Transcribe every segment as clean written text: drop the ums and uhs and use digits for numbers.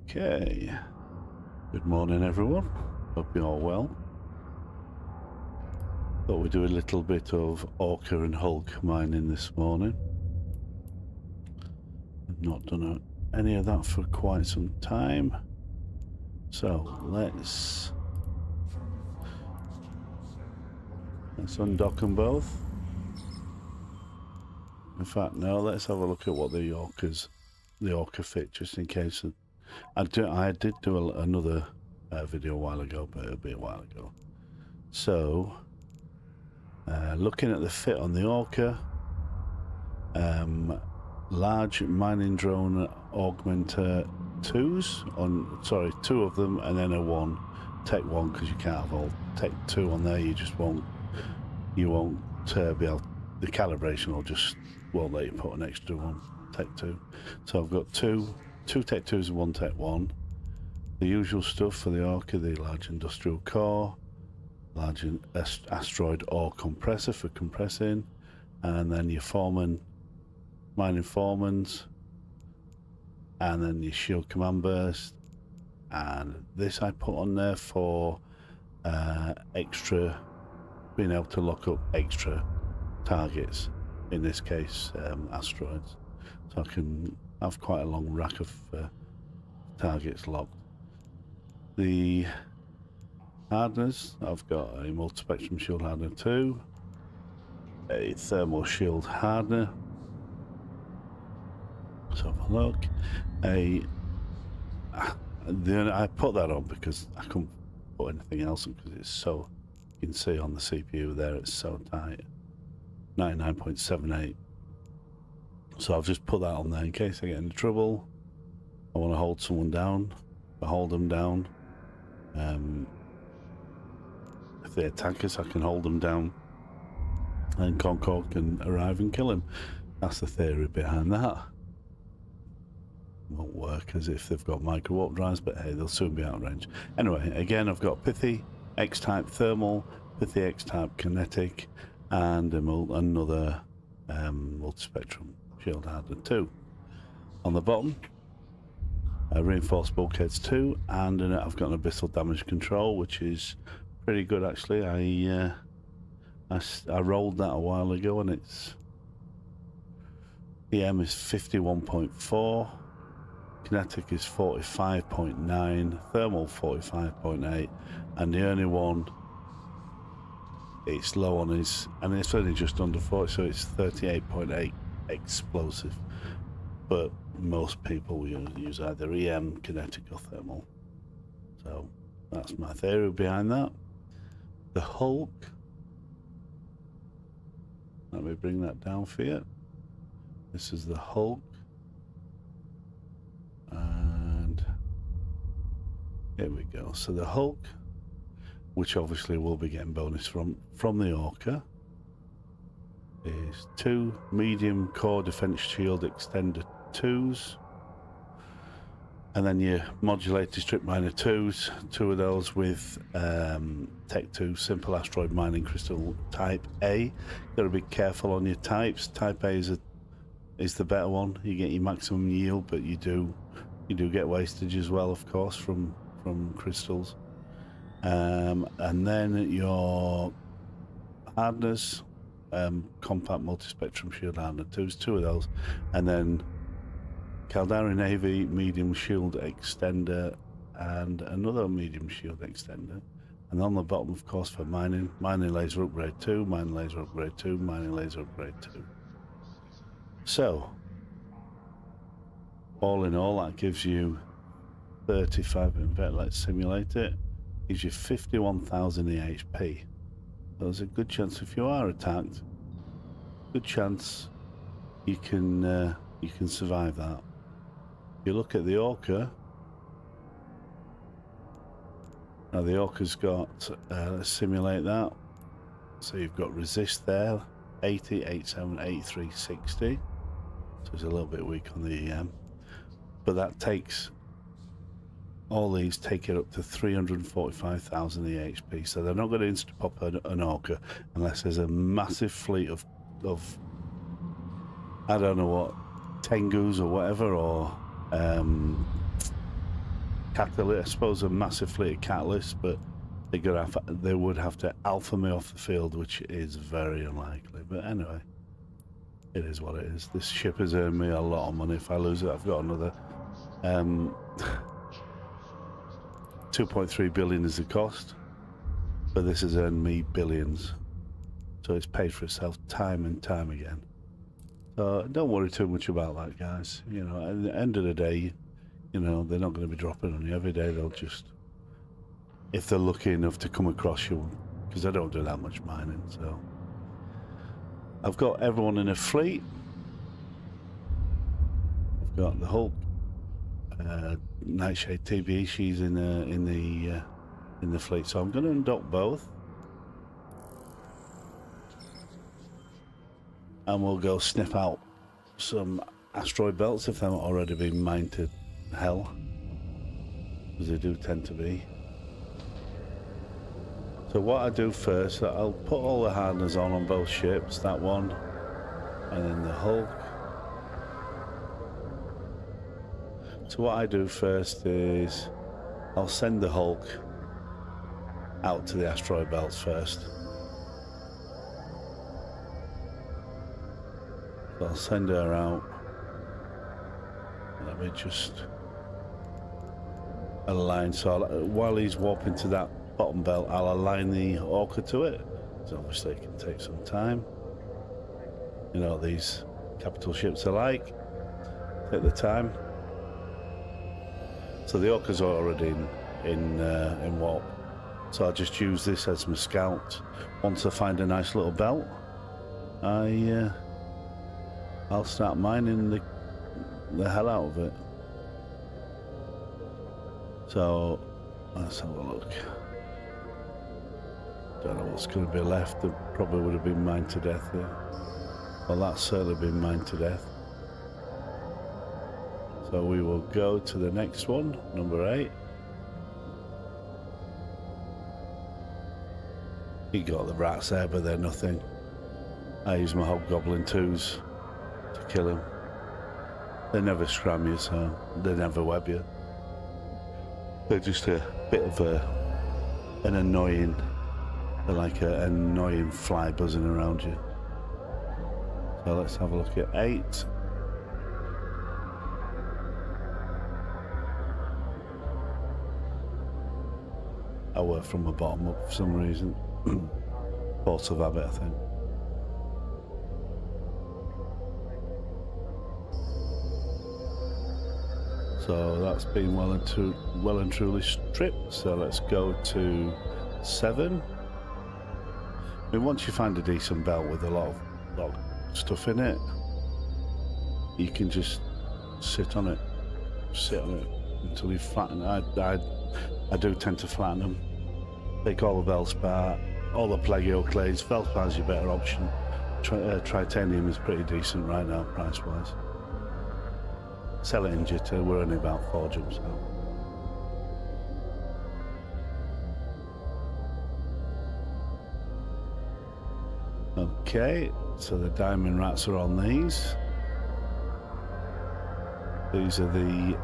Okay, good morning everyone, hope you're all well. Thought we'd do a little bit of Orca and Hulk mining this morning. I've not done any of that for quite some time, so let's undock them both. In fact, no, let's have a look at what the Orca fit, just in case. I did do another video a while ago, but it'll be a while ago. So, looking at the fit on the Orca, large mining drone augmenter 2s, two of them, and then a one, Tech 1, because you can't have all Tech 2 on there. You just won't be able. The calibration won't let you put an extra one, Tech 2. So I've got two Tech 2s and one Tech 1. The usual stuff for the Orca: the large industrial core, large asteroid ore compressor for compressing, and then your foreman, mining foremans, and then your shield command burst. And this I put on there for extra, being able to lock up extra targets, in this case asteroids, so I can have quite a long rack of targets locked. The hardeners, I've got a multi-spectrum shield hardener 2, a thermal shield hardener, let's have a look. I put that on because I couldn't put anything else on, because it's so, you can see on the CPU there, it's so tight, 99.78. so I've just put that on there in case I get into trouble. I want to hold someone down, I hold them down. If they attack us, I can hold them down and Concord can arrive and kill him. That's the theory behind that. Won't work as if they've got micro warp drives, but hey, they'll soon be out of range. Anyway, again, I've got Pithy, X-type thermal, Pithy X-type kinetic, and another multi-spectrum shield hardener 2. On the bottom, reinforced bulkheads 2, and I've got an abyssal damage control, which is pretty good actually. I rolled that a while ago, and its EM is 51.4, kinetic is 45.9, thermal 45.8, and the only one it's low on is, and it's only just under 40, so it's 38.8 explosive. But most people use either EM, kinetic, or thermal. So that's my theory behind that. The Hulk, let me bring that down for you. This is the Hulk, and here we go. So the Hulk, which obviously will be getting bonus from the Orca, is 2 medium core defense shield extender 2s, and then your modulated strip miner 2s, 2 of those with Tech 2 simple asteroid mining crystal type A. Gotta be careful on your types. Type A is the better one. You get your maximum yield, but you do get wastage as well, of course, from crystals. And then your hardeners, compact multi-spectrum shield hardener 2s, 2 of those, and then Caldari Navy medium shield extender and another medium shield extender. And on the bottom, of course, for mining laser upgrade 2, mining laser upgrade 2, mining laser upgrade 2. So all in all, that gives you 35, in fact, let's simulate it, gives you 51,000 EHP. There's a good chance, if you are attacked, good chance you can survive that. If you look at the Orca, now the Orca's got, let's simulate that. So you've got resist there, 80, 87, 83, 60. So it's a little bit weak on the EM. But that takes, all these take it up to 345,000 EHP. So they're not going to insta-pop an Orca unless there's a massive fleet of I don't know what, Tengus or whatever, or catalyst. I suppose a massive fleet of catalysts, but they would have to alpha me off the field, which is very unlikely. But anyway, it is what it is. This ship has earned me a lot of money. If I lose it, I've got another 2.3 billion is the cost, but this has earned me billions. So it's paid for itself time and time again. So don't worry too much about that, guys. You know, at the end of the day, you know, they're not going to be dropping on you every day. They'll just, if they're lucky enough to come across you, because I don't do that much mining. So I've got everyone in a fleet. I've got the Hulk, Nightshade TB. She's in the fleet. So I'm going to undock both, and we'll go sniff out some asteroid belts if they're not already been mined to hell, because they do tend to be. So what I do first, I'll put all the hardeners on both ships, that one, and then the Hulk. So what I do first is I'll send the Hulk out to the asteroid belts first. So I'll send her out. Let me just align. So while he's warping to that bottom belt, I'll align the Orca to it. So obviously it can take some time. You know what these capital ships are like. Take the time. So the Orca's already in warp. So I'll just use this as my scout. Once I find a nice little belt, I'll start mining the hell out of it. So let's have a look. Don't know what's going to be left. There probably would have been mined to death here. Well, that's certainly been mined to death. So we will go to the next one, number 8. He got the rats there, but they're nothing. I use my Hobgoblin 2s to kill him. They never scram you, so they never web you. They're just a bit of an annoying, they're like an annoying fly buzzing around you. So let's have a look at 8. I work from the bottom up for some reason. Force of habit, I think. So that's been well and truly stripped. So let's go to 7. I mean, once you find a decent belt with a lot of stuff in it, you can just sit on it until you flatten it. I do tend to flatten them. Take all the Velspar, all the Plagio clays. Velspar's your better option. Tritanium is pretty decent right now, price-wise. Sell it in jitter, we're only about 4 jumps out. Okay, so the diamond rats are on these. These are the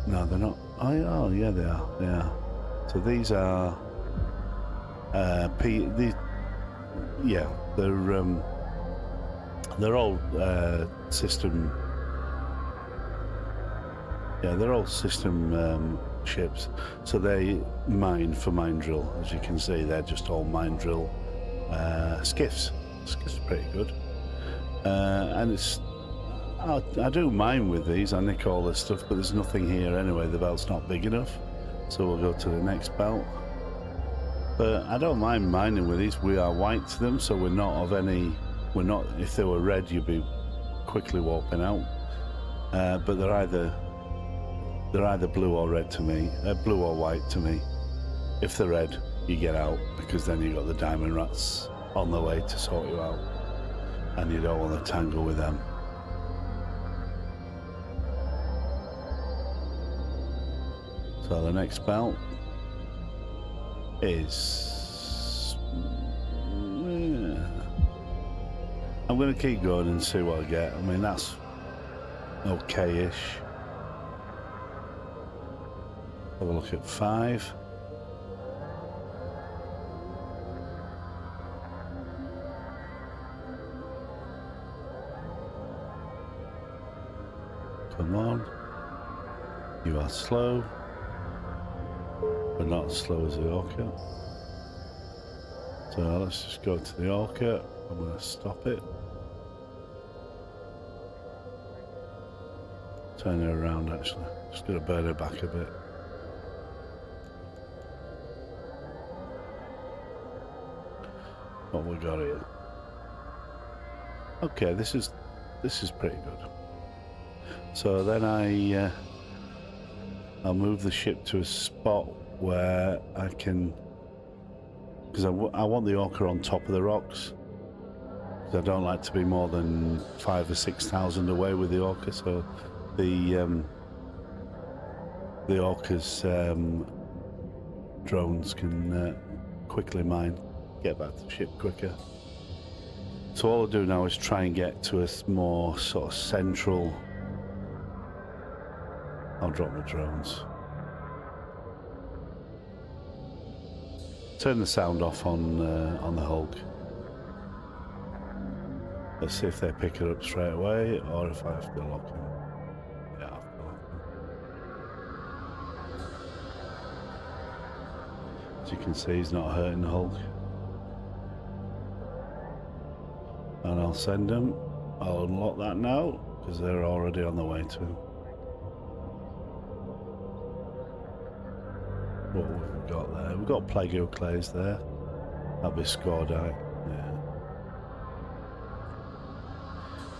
no, they're not. Oh yeah, they are. Yeah. So these are yeah, they're all system. Yeah, they're all system ships. So they mine for mine drill. As you can see, they're just all mine drill skiffs. Skiffs are pretty good. And it's. I do mine with these. I nick all this stuff, but there's nothing here anyway. The belt's not big enough, so we'll go to the next belt. But I don't mind mining with these. We are white to them, so we're not of any. We're not. If they were red, you'd be quickly warping out. But they're either blue or red to me. Blue or white to me. If they're red, you get out, because then you got the diamond rats on the way to sort you out, and you don't want to tangle with them. So the next belt is. I'm going to keep going and see what I get. I mean, that's okay-ish. Have a look at 5. Come on. You are slow, but not as slow as the Orca. So let's just go to the Orca. I'm going to stop it. Turn her around actually. Just going to burn her back a bit. What we got here? Okay, this is pretty good. So then I'll move the ship to a spot where I can, because I want the Orca on top of the rocks. Because I don't like to be more than 5,000 or 6,000 away with the Orca. So the Orca's drones can quickly mine, get back to the ship quicker. So all I'll do now is try and get to a more sort of central. I'll drop the drones. Turn the sound off on the Hulk. Let's see if they pick it up straight away, or if I have to lock them. Yeah, I have to lock them. As you can see, he's not hurting the Hulk. And I'll send them. I'll unlock that now, because they're already on the way to him. What have we got there? We've got Plagio clays there. That'll be Scordite. Yeah.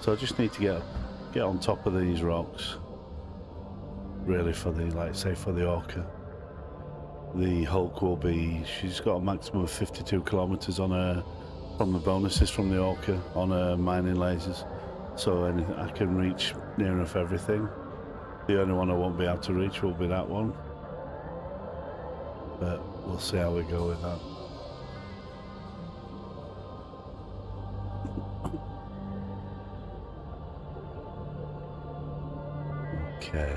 So I just need to get on top of these rocks. Really, for the, like say, for the Orca. The Hulk will be. She's got a maximum of 52 kilometers on her, from the bonuses from the Orca on her mining lasers. So I can reach near enough everything. The only one I won't be able to reach will be that one. But we'll see how we go with that. Okay.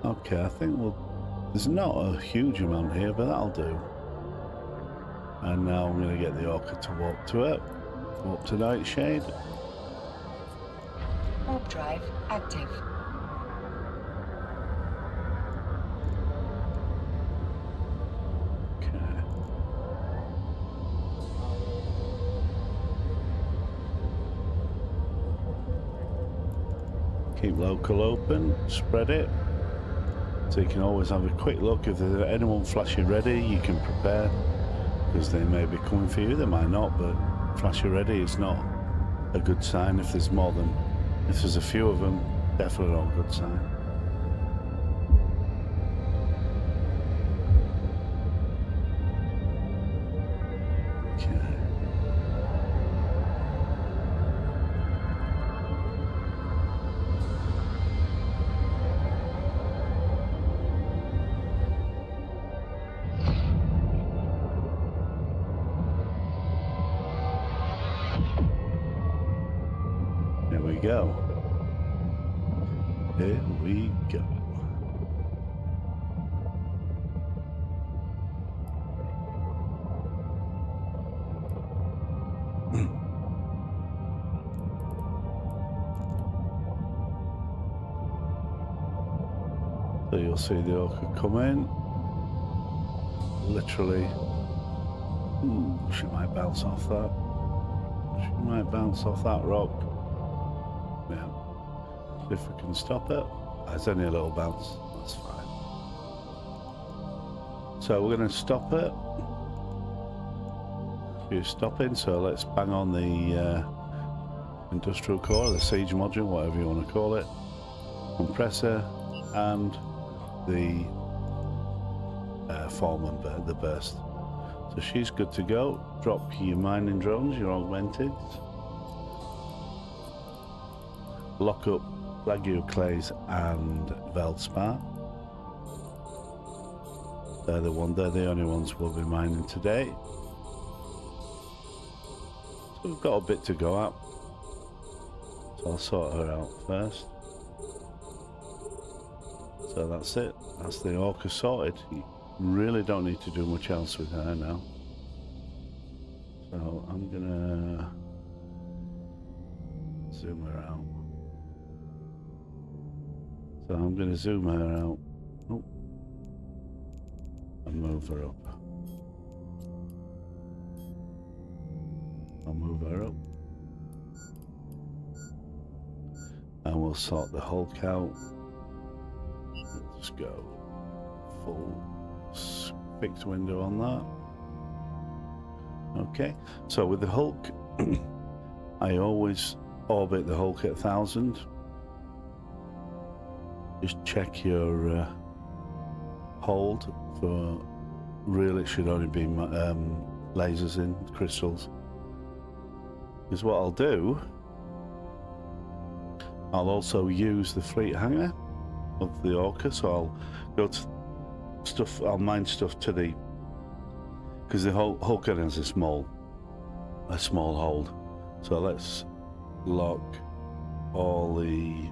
Okay, I think there's not a huge amount here, but that'll do. And now I'm going to get the Orca to warp to it. Warp to Nightshade. Warp drive active. Keep local open, spread it, so you can always have a quick look. If there's anyone flashing ready, you can prepare, because they may be coming for you, they might not, but flashing ready is not a good sign. If there's a few of them, definitely not a good sign. Go. Here we go. So you'll see the Orca come in. Literally. Ooh, she might bounce off that. She might bounce off that rock. Yeah. If we can stop it, it's only a little bounce, that's fine. So we're going to stop it. You're stopping, so let's bang on the industrial core, the siege module, whatever you want to call it, compressor, and the foreman, the burst. So she's good to go. Drop your mining drones, your augmented. Lock up Plagio clays and Veldspar. They're the only ones we'll be mining today. So we've got a bit to go at. So I'll sort her out first. So that's it. That's the Orca sorted. You really don't need to do much else with her now. So I'm gonna zoom her out. So I'm gonna zoom her out. Oh. And move her up. I'll move her up. And we'll sort the Hulk out. Let's go full fixed window on that. Okay, so with the Hulk, I always orbit the Hulk at 1000. Just check your hold for real. It should only be lasers in crystals. Because what I'll do, I'll also use the fleet hangar of the Orca, so I'll go to stuff, I'll mine stuff to the, because the Hulk has a small hold. So let's lock all the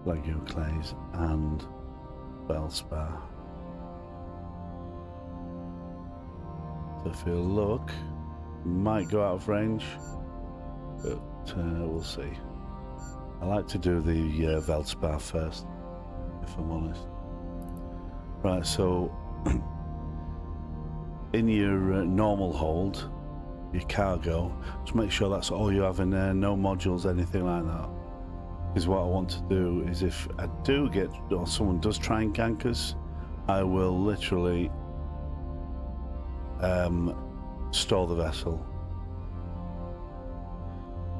Lego clays and Bellspar. So if you look, might go out of range, but we'll see. I like to do the Veldspar first, if I'm honest. Right, so in your normal hold, your cargo, just make sure that's all you have in there, no modules, anything like that. Because what I want to do is, if I do get, or someone does try and gank us, I will literally store the vessel.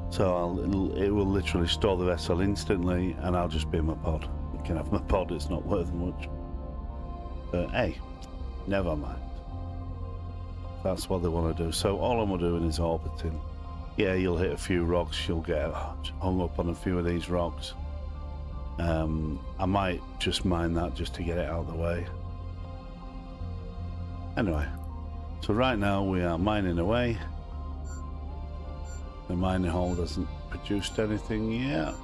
So it will literally store the vessel instantly, and I'll just be in my pod. You can have my pod, it's not worth much. But hey, never mind. That's what they want to do. So all I'm doing is orbiting. Yeah, you'll hit a few rocks, you'll get hung up on a few of these rocks. I might just mine that just to get it out of the way. Anyway, so right now we are mining away. The mining hole hasn't produced anything yet.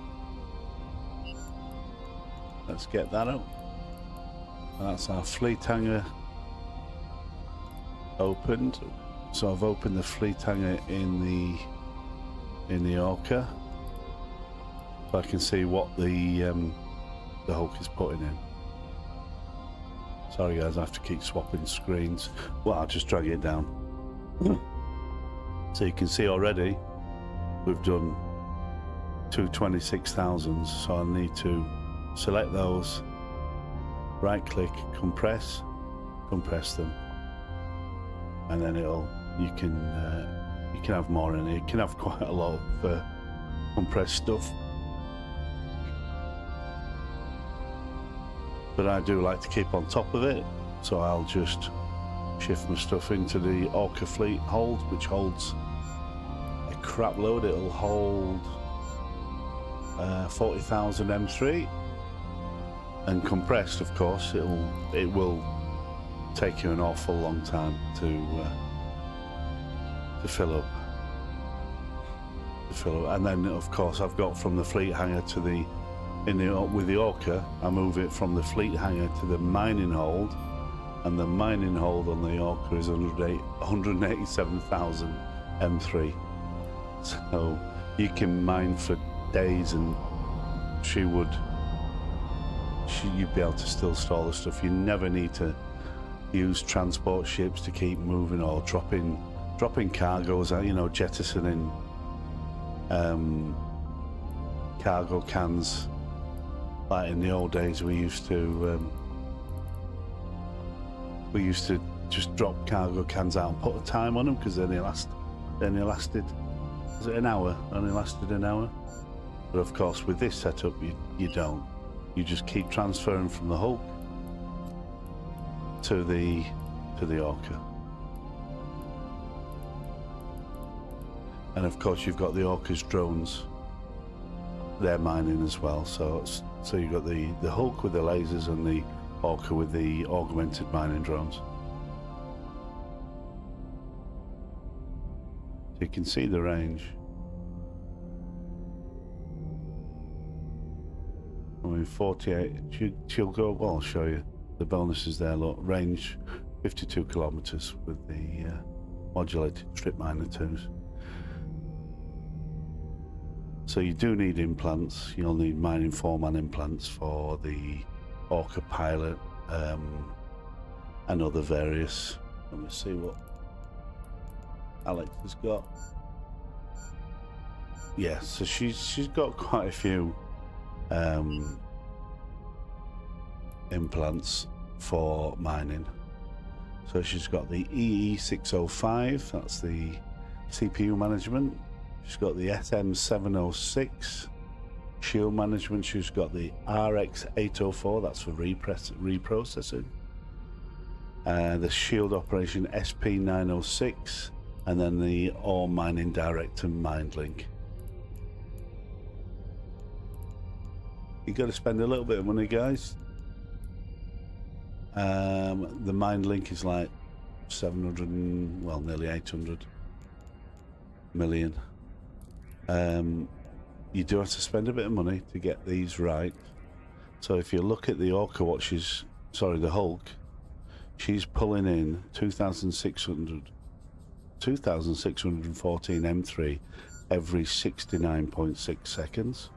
Let's get that up. That's our fleet hangar opened. So I've opened the fleet hangar in the Orca, so I can see what the Hulk is putting in. Sorry guys, I have to keep swapping screens. Well, I'll just drag it down. So you can see already we've done 226,000, so I need to select those, right click, compress them, and then you can have more in it. You can have quite a lot of compressed stuff, but I do like to keep on top of it, so I'll just shift my stuff into the Orca fleet hold, which holds a crap load. It'll hold 40,000 M3, and compressed, of course, it will take you an awful long time to fill up. And then, of course, I've got from the fleet hangar to with the Orca, I move it from the fleet hangar to the mining hold, and the mining hold on the Orca is 187,000 M3. So you can mine for days, and you'd be able to still store the stuff. You never need to use transport ships to keep moving or dropping cargoes out, jettisoning cargo cans. Like in the old days, we used to just drop cargo cans out and put a time on them, because they only lasted, was it an hour? Only lasted an hour. But of course, with this setup, you don't. You just keep transferring from the Hulk to the Orca. And of course, you've got the Orca's drones. They're mining as well. So you've got the Hulk with the lasers and the Orca with the augmented mining drones. So you can see the range. mean, 48. She'll go. Well, I'll show you the bonuses there. Look, range 52 kilometers with the modulated strip miner 2s. So you do need implants. You'll need mining foreman implants for the Orca pilot and other various. Let me see what Alex has got. Yeah, so she's got quite a few implants for mining. So she's got the EE605, that's the CPU management. She's got the SM706 shield management. She's got the RX804, that's for reprocessing. The shield operation SP906, and then the ore mining direct and mind link. You got to spend a little bit of money, guys. The mind link is like 700 and, well, nearly 800 million. You do have to spend a bit of money to get these right. So if you look at the Orca, the Hulk, she's pulling in 2,614 M3 every 69.6 seconds.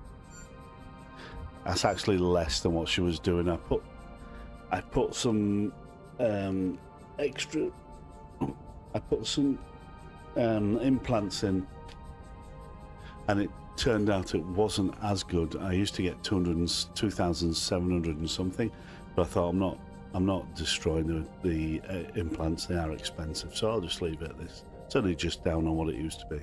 That's actually less than what she was doing. I put some extra. I put some implants in, and it turned out it wasn't as good. I used to get 2,700 and something, but I thought I'm not destroying the implants. They are expensive, so I'll just leave it at this. It's only just down on what it used to be.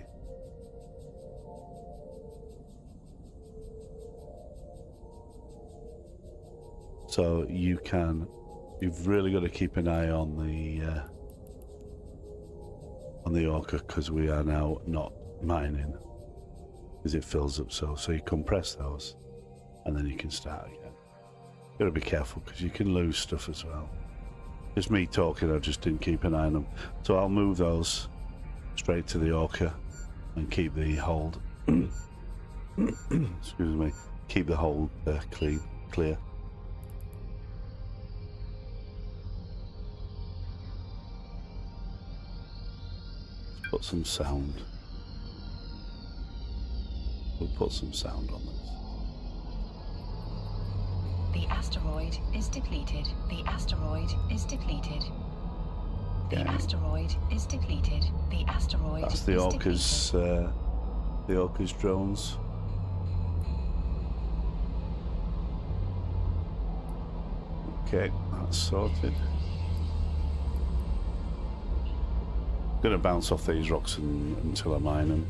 So you've really got to keep an eye on the Orca, because we are now not mining, because it fills up so you compress those and then you can start again. Got to be careful because you can lose stuff as well. Just me talking, I just didn't keep an eye on them. So I'll move those straight to the Orca and keep the hold excuse me, keep the hold clear. Put some sound. We'll put some sound on this. The asteroid is depleted. The asteroid is depleted. The asteroid is depleted. The asteroid That's the Orca's the Orca's drones. Okay, that's sorted. Gonna bounce off these rocks until I mine them.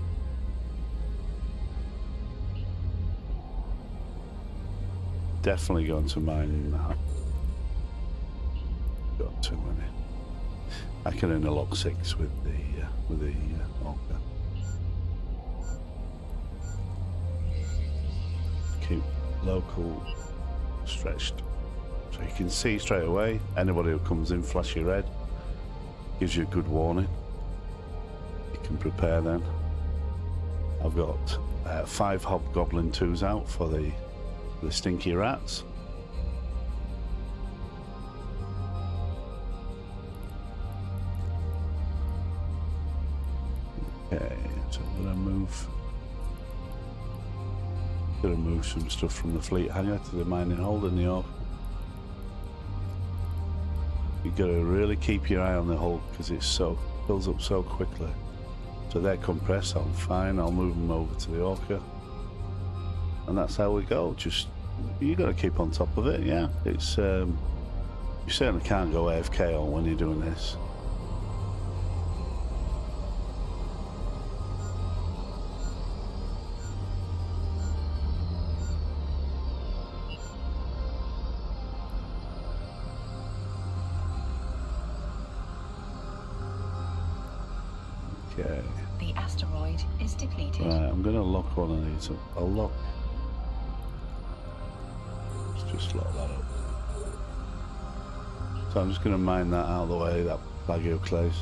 Definitely going to mine that. Got too many. I can interlock 6 with the Orca. Keep local stretched, so you can see straight away. Anybody who comes in, flashy red, gives you a good warning. You can prepare then. I've got 5 hobgoblin 2s out for the stinky rats. Okay, so I'm gonna move some stuff from the fleet hangar to the mining hold in the Orca. You gotta really keep your eye on the Hulk because it fills up so quickly. So they're compressed, I'm fine. I'll move them over to the Orca, and that's how we go. Just you got to keep on top of it. Yeah, it's you certainly can't go AFK on when you're doing this. Okay. The asteroid is depleted. Right, I'm going to lock one of these up. I'll lock. Let's just lock that up. So I'm just going to mine that out of the way, that baggy of clays.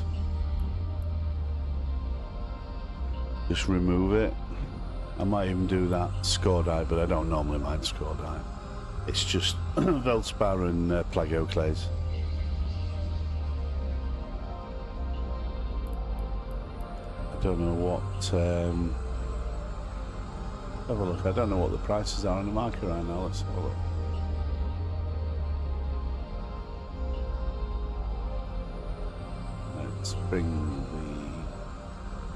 Just remove it. I might even do that score die, but I don't normally mine score die. It's just Veldspar and Plago clays. I don't know what. Have a look. I don't know what the prices are on the market right now. Let's have a look. Let's bring the.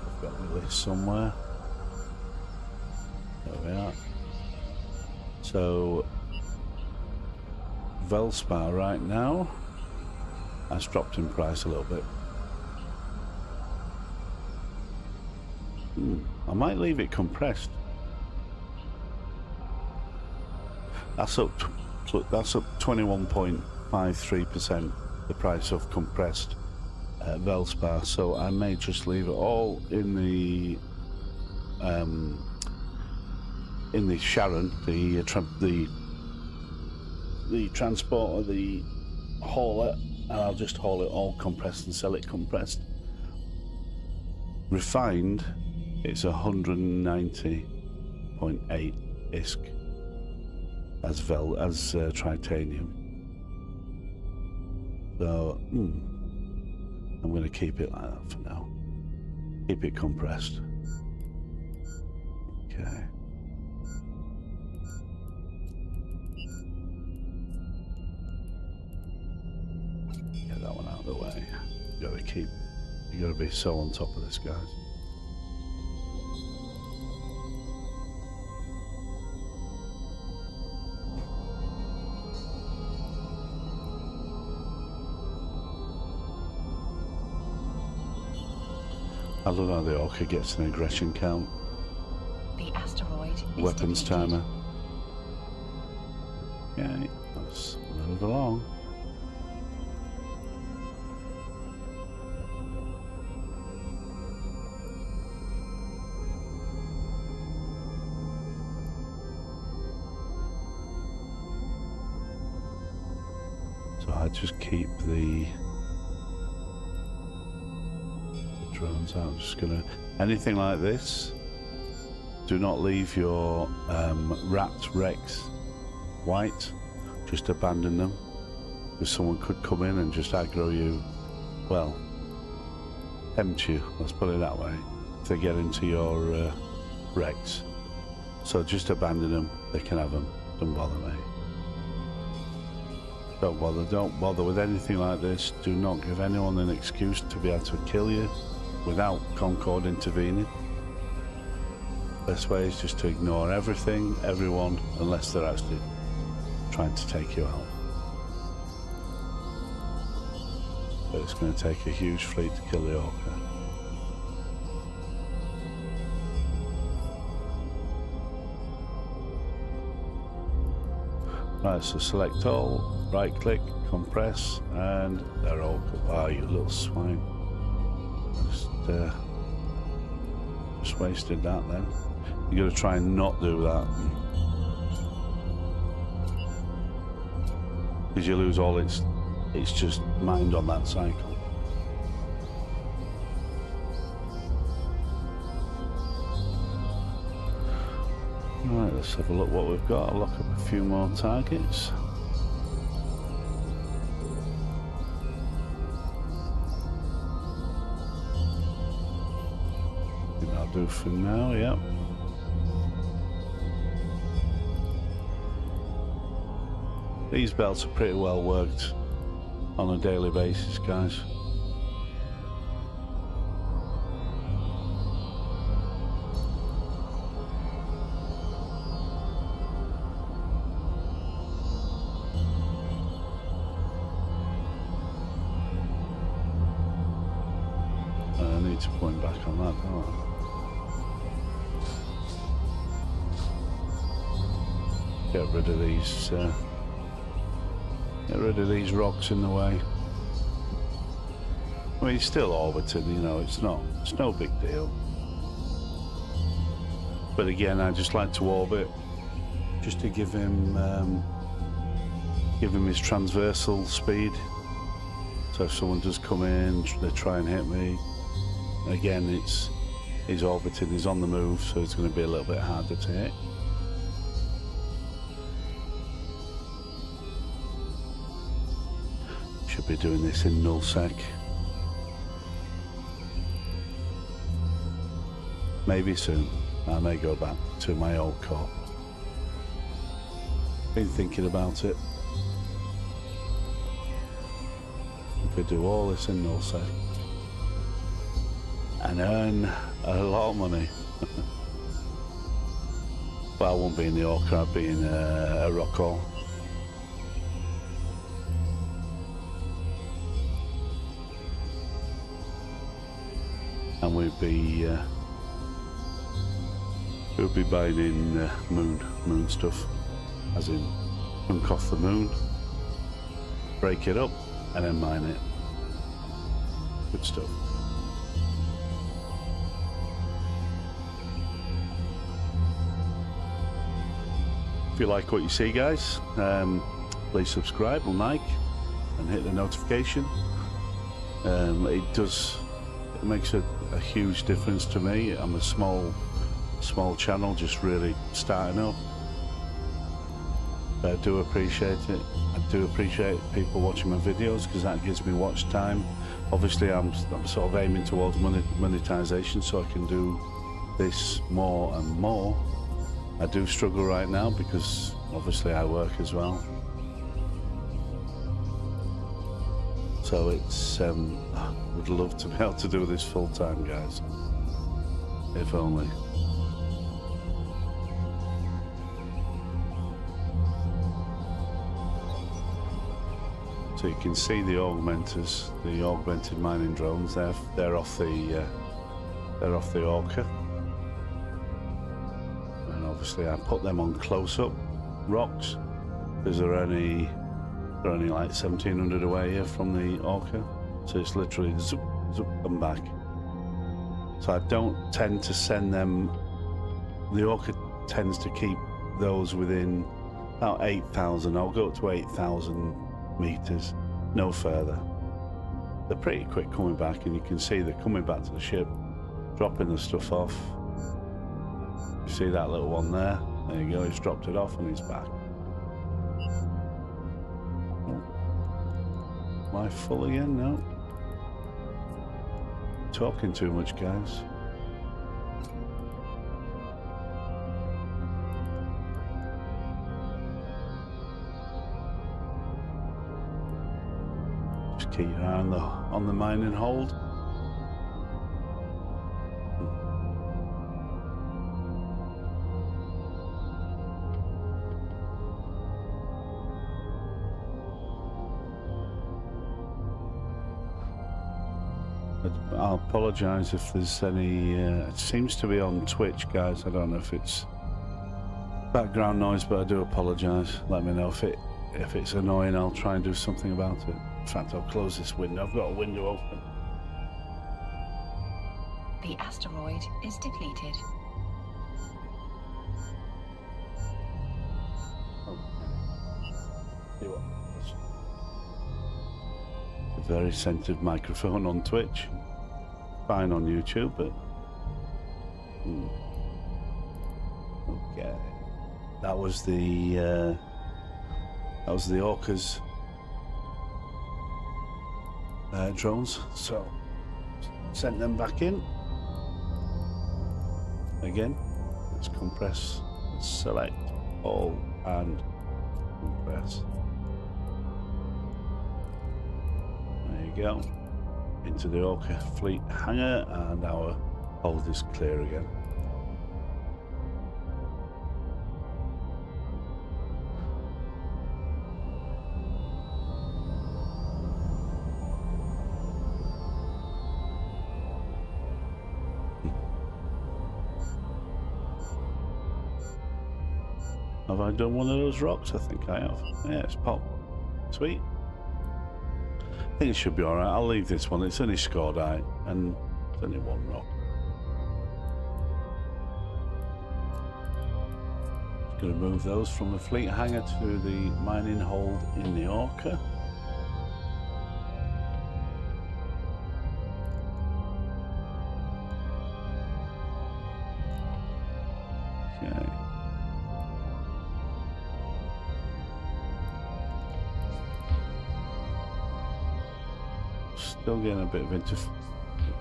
I've got the list somewhere. There we are. So, Veldspar right now has dropped in price a little bit. I might leave it compressed. That's up 21.53%, the price of compressed Veldspar. So I may just leave it all in the Sharon, the transporter, the hauler, and I'll just haul it all compressed and sell it compressed. Refined, it's 190.8 ISK as titanium. So I'm going to keep it like that for now. Keep it compressed. Okay. Get that one out of the way. You gotta be so on top of this, guys. I love how the Orca gets an aggression count. The asteroid is Weapons depleted. timer. Okay, let's move along. So I just keep the drones out. I'm just gonna, anything like this, do not leave your rat Rex white, just abandon them, because someone could come in and just aggro you, well, tempt you, let's put it that way, if they get into your Rex. So just abandon them, they can have them, don't bother me. Don't bother with anything like this. Do not give anyone an excuse to be able to kill you without Concord intervening. Best way is just to ignore everything, everyone, unless they're actually trying to take you out. But it's going to take a huge fleet to kill the Orca. Right, so select all, right click, compress, and they're all, ah, you little swine. Just wasted that then. You got to try and not do that, because you lose all its just mind on that cycle. Right, let's have a look what we've got. I'll look up a few more targets. That'll do for now, yep. These belts are pretty well worked on a daily basis, guys. I need to point back on that, don't I? Get rid of these rocks in the way. I mean, he's still orbiting, you know, it's no big deal. But again, I just like to orbit just to give him his transversal speed. So if someone does come in, they try and hit me. Again, he's orbiting, he's on the move, so it's going to be a little bit harder to hit. Should be doing this in nullsec. Maybe soon. I may go back to my old core. Been thinking about it. We could do all this in nullsec and earn a lot of money. Well, I won't be in the Orca, I'll be in a rock hall. And we'll be buying in moon stuff, as in chunk off the moon, break it up, and then mine it. Good stuff. If you like what you see, guys, please subscribe and like and hit the notification. It makes a huge difference to me. I'm a small channel, just really starting up. But I do appreciate it. I do appreciate people watching my videos because that gives me watch time. Obviously, I'm sort of aiming towards monetization, so I can do this more and more. I do struggle right now because obviously I work as well. So it's I would love to be able to do this full time, guys. If only. So you can see the augmenters, the augmented mining drones. They're off the Orca, and obviously I put them on close-up rocks because they're only like 1,700 away here from the Orca. So it's literally zoop, zoop, and back. So I don't tend to send them. The Orca tends to keep those within about 8,000. I'll go up to 8,000 meters, no further. They're pretty quick coming back, and you can see they're coming back to the ship, dropping the stuff off. You see that little one there? There you go, he's dropped it off and he's back. Am I full again? No. Talking too much, guys. Just keep your eye on the mining hold. I'll apologise if there's any. It seems to be on Twitch, guys. I don't know if it's background noise, but I do apologise. Let me know if it's annoying. I'll try and do something about it. In fact, I'll close this window. I've got a window open. The asteroid is depleted. A very sensitive microphone on Twitch. Fine on YouTube, but okay. That was the Orca's drones. So sent them back in again. Let's compress. Let's select all and compress. There you go. Into the Orca fleet hangar, and our hold is clear again. Have I done one of those rocks? I think I have. Yeah, it's popped. Sweet. I think it should be alright. I'll leave this one. It's only scordite and it's only one rock. Just going to move those from the fleet hangar to the mining hold in the Orca. Okay. still getting a bit of a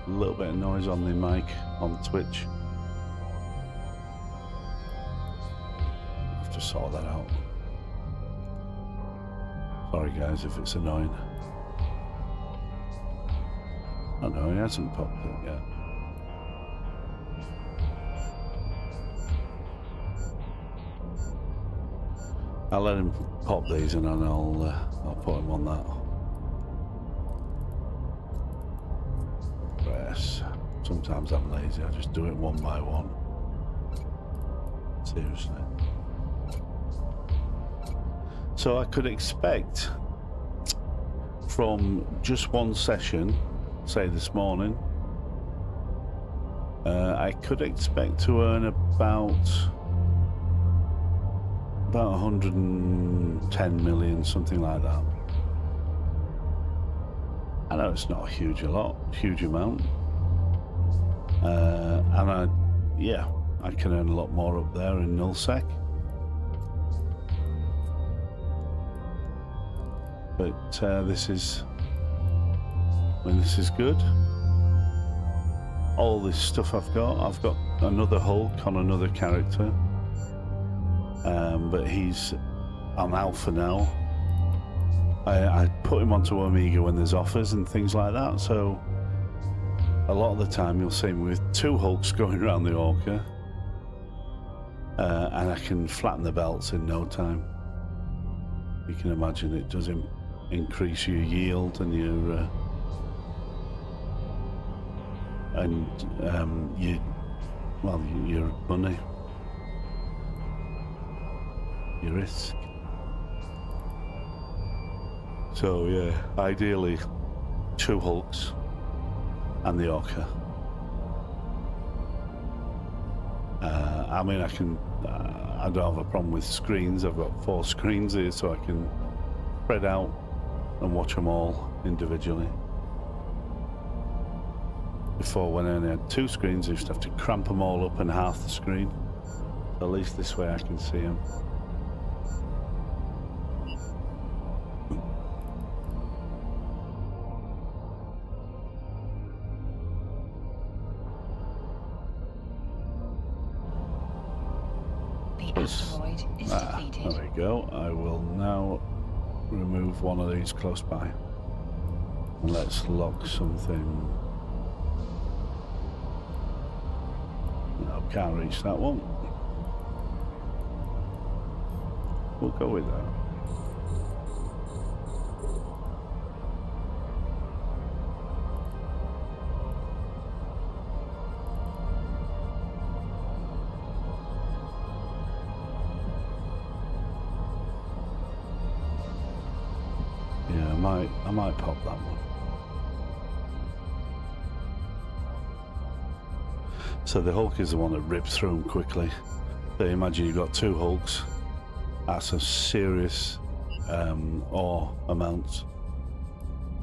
little bit of noise on the mic on Twitch. Have to sort that out. Sorry guys if it's annoying. Oh no, he hasn't popped it yet. I'll let him pop these and then I'll put him on that. Yes. Sometimes I'm lazy, I just do it one by one. Seriously. So I could expect from just one session, say this morning, I could expect to earn about 110 million, something like that. I know it's not a huge amount. And I can earn a lot more up there in nullsec. But this is good. All this stuff I've got another Hulk on another character, but he's on alpha now. I put him onto Omega when there's offers and things like that, so a lot of the time you'll see me with 2 Hulks going around the Orca, and I can flatten the belts in no time. You can imagine it does increase your yield and your your money, your risk. So yeah, ideally 2 Hulks and the Orca. I mean, I don't have a problem with screens. I've got 4 screens here, so I can spread out and watch them all individually. Before, when I only had 2 screens, I used to have to cramp them all up in half the screen. So at least this way I can see them. The asteroid is depleted. There we go. I will now remove one of these close by. And let's lock something. No, can't reach that one. We'll go with that. Yeah, I might pop that one. So the Hulk is the one that rips through them quickly. So imagine you've got 2 Hulks. That's a serious ore amount.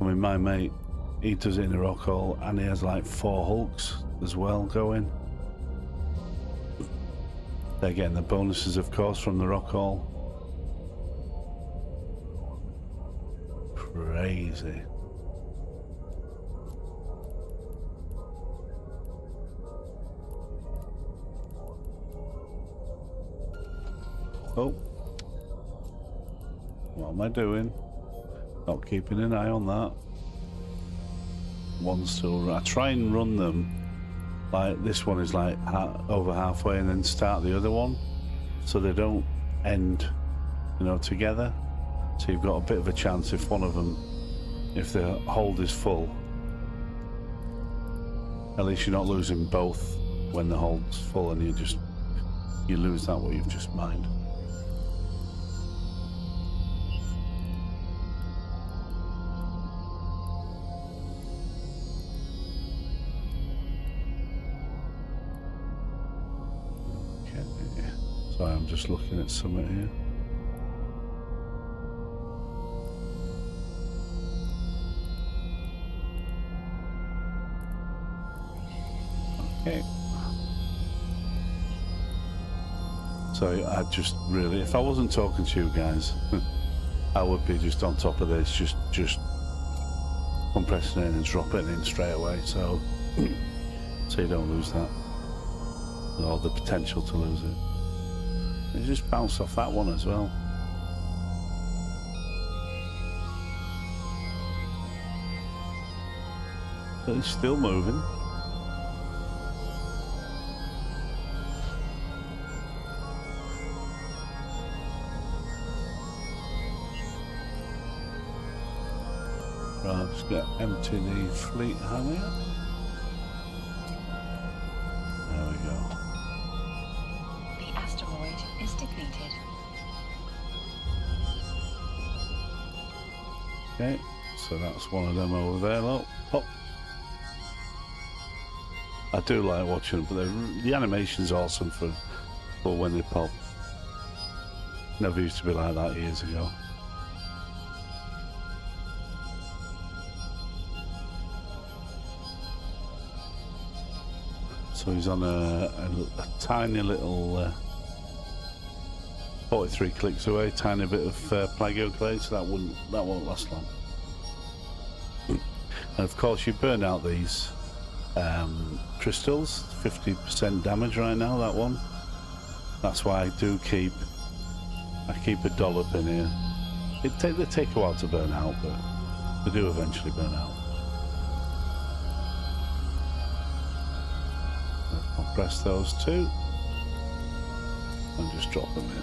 I mean, my mate, he does it in a rock hole and he has like 4 Hulks as well going. They're getting the bonuses, of course, from the rock hole. Crazy. Oh, what am I doing? Not keeping an eye on that. One's still. I try and run them like this one is like over halfway, and then start the other one, so they don't end, together. So you've got a bit of a chance if one of them, if the hold is full, at least you're not losing both when the hold's full, and you lose that what you've just mined. Sorry, I'm just looking at something here. Okay. So I just really, if I wasn't talking to you guys, I would be just on top of this, just compressing it and dropping it in straight away, so so you don't lose that, or the potential to lose it. You just bounce off that one as well. But it's still moving. Right, I'm just going to empty the fleet hangar. There we go. The asteroid is depleted. Okay, so that's one of them over there. Look, pop. I do like watching them, but the animation's awesome for when they pop. Never used to be like that years ago. So he's on a tiny little 43 clicks away, tiny bit of plagio clay, so that won't last long. And of course, you burn out these crystals, 50% damage right now. That one. That's why I keep a dollop in here. They take a while to burn out, but they do eventually burn out. Press those two and just drop them in.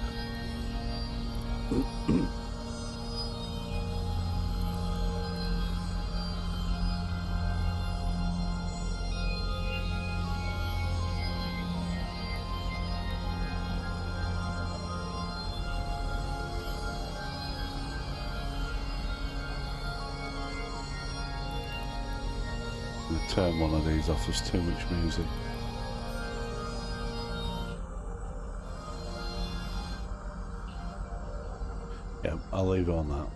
I'm going to turn one of these off, there's too much music. Yeah, I'll leave it on that.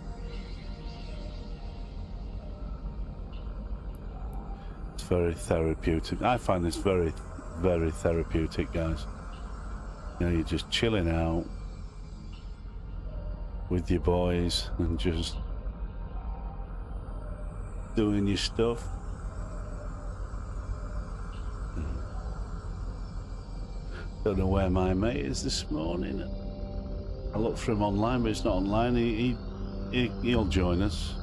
It's very therapeutic. I find this very, very therapeutic, guys. You know, you're just chilling out with your boys and just doing your stuff. Don't know where my mate is this morning. I looked for him online, but it's not online. He'll join us.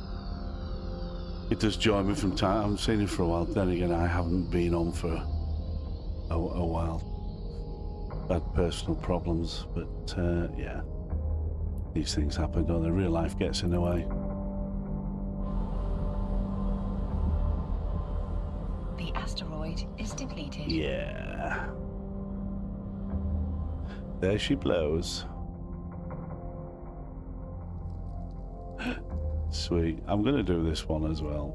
He does join me from time. I haven't seen him for a while. Then again, I haven't been on for a while. Had personal problems, but yeah, these things happen, don't they? Real life gets in the way. The asteroid is depleted. Yeah. There she blows. Sweet. I'm going to do this one as well.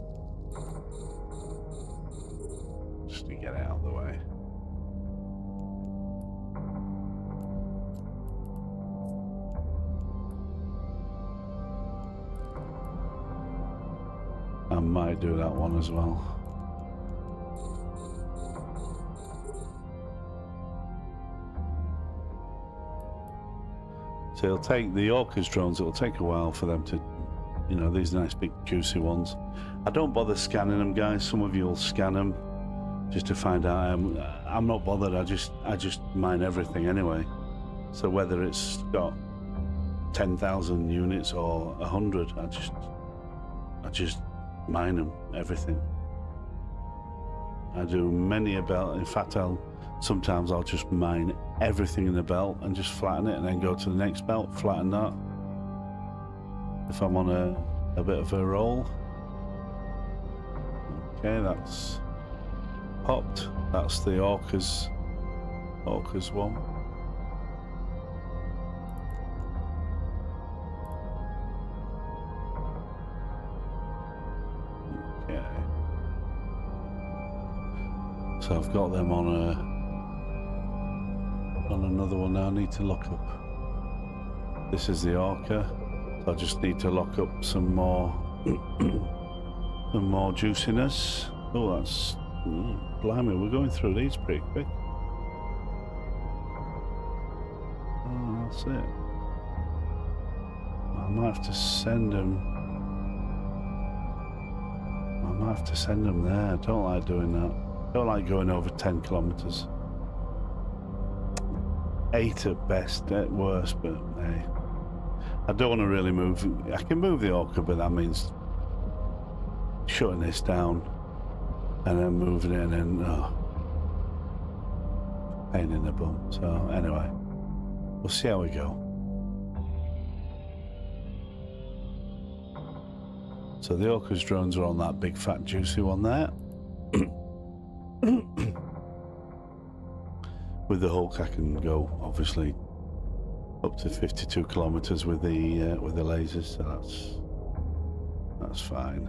Just to get it out of the way. I might do that one as well. So it'll take the Orca's drones, it'll take a while for them to, you know, these nice big juicy ones. I don't bother scanning them, guys. Some of you will scan them just to find out. I'm not bothered. I just mine everything anyway. So whether it's got 10,000 units or 100, I just mine them, everything. I do many a belt. In fact, sometimes I'll just mine everything in the belt and just flatten it and then go to the next belt, flatten that. If I'm on a bit of a roll. Okay, that's popped. That's the Orca's one. Okay. So I've got them on another one now. I need to lock up. This is the Orca. So I just need to lock up some more juiciness. Oh, that's blimey, we're going through these pretty quick. Oh, that's it. I might have to send them. I might have to send them there. I don't like doing that. Don't like going over 10 kilometers. 8 at best, at worst, but hey. I don't want to really move. I can move the Orca, but that means shutting this down and then moving it and then, pain in the bum. So anyway, we'll see how we go. So the Orca's drones are on that big fat juicy one there. With the Hulk I can go obviously up to 52 kilometers with the lasers, so that's fine.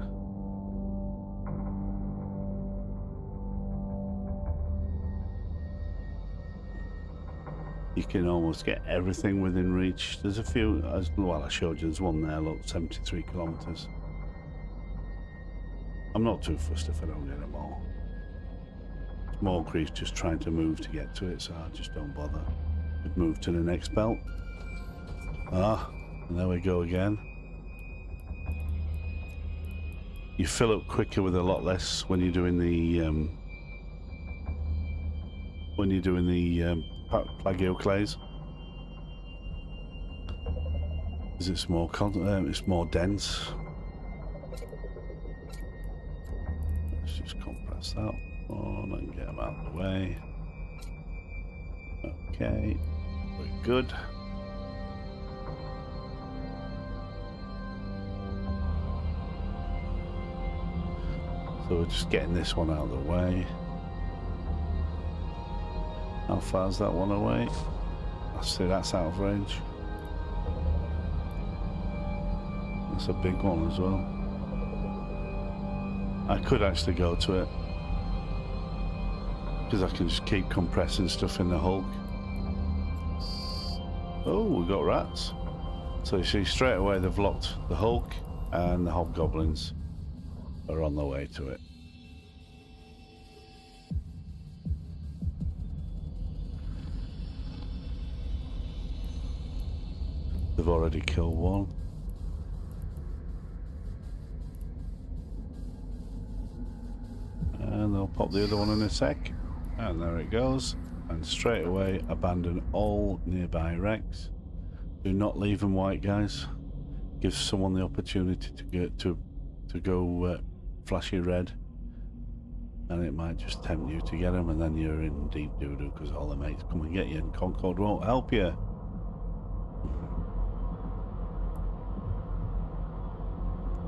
You can almost get everything within reach. There's a few, well, I showed you, there's one there, look, 73 kilometers. I'm not too fussed if I don't get them all. More creeps just trying to move to get to it, so I just don't bother. We'd move to the next belt. And there we go again. You fill up quicker with a lot less when you're doing the plagioclase. Because it's more dense. Let's just compress that one and get them out of the way. Okay, we're good. So we're just getting this one out of the way. How far is that one away? I see that's out of range. That's a big one as well. I could actually go to it, because I can just keep compressing stuff in the Hulk. Oh, we got rats. So you see straight away they've locked the Hulk, and the hobgoblins are on their way to it. They've already killed one. And they'll pop the other one in a sec. And there it goes. And straight away abandon all nearby wrecks. Do not leave them white, guys. Give someone the opportunity to get to go flashy red, and it might just tempt you to get them, and then you're in deep doo-doo because all the mates come and get you, and Concord won't help you.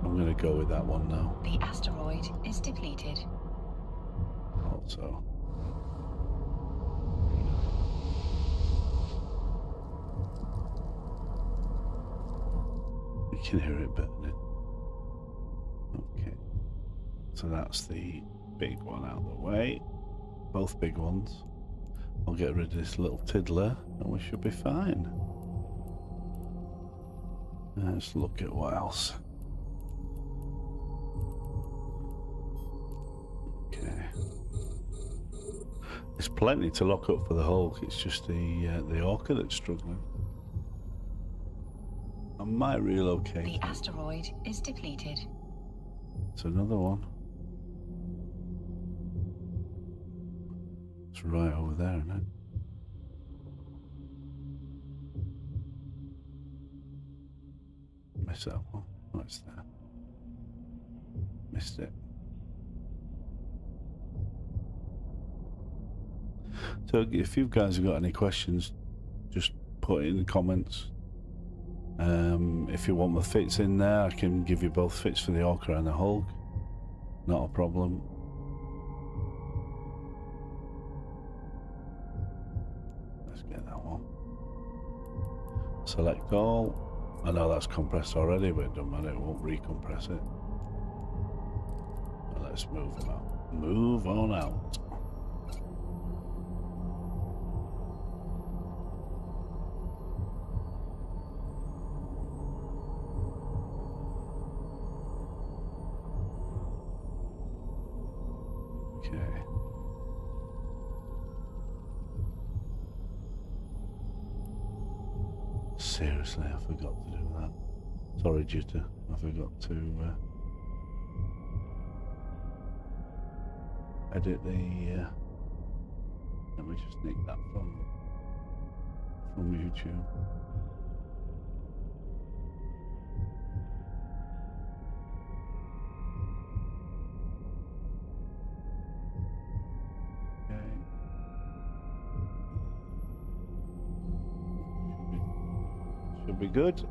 I'm going to go with that one now. The asteroid is depleted. Also. You can hear it burning. Okay. So that's the big one out of the way. Both big ones. I'll get rid of this little tiddler and we should be fine. Let's look at what else. Okay. There's plenty to lock up for the Hulk. It's just the Orca that's struggling. I might relocate. The asteroid is depleted. It's another one. It's right over there, isn't it? Missed that one. Oh, it's there. Missed it. So if you guys have got any questions, just put it in the comments. If you want the fits in there, I can give you both fits for the Orca and the Hulk. Not a problem. Let's get that one. Select all. I know that's compressed already, but it doesn't matter, it won't recompress it. Well, let's move them out. Move on out. Okay. Seriously, I forgot to do that. Sorry, Jitter. I forgot to edit the. Let me just nick that from YouTube. Should be good.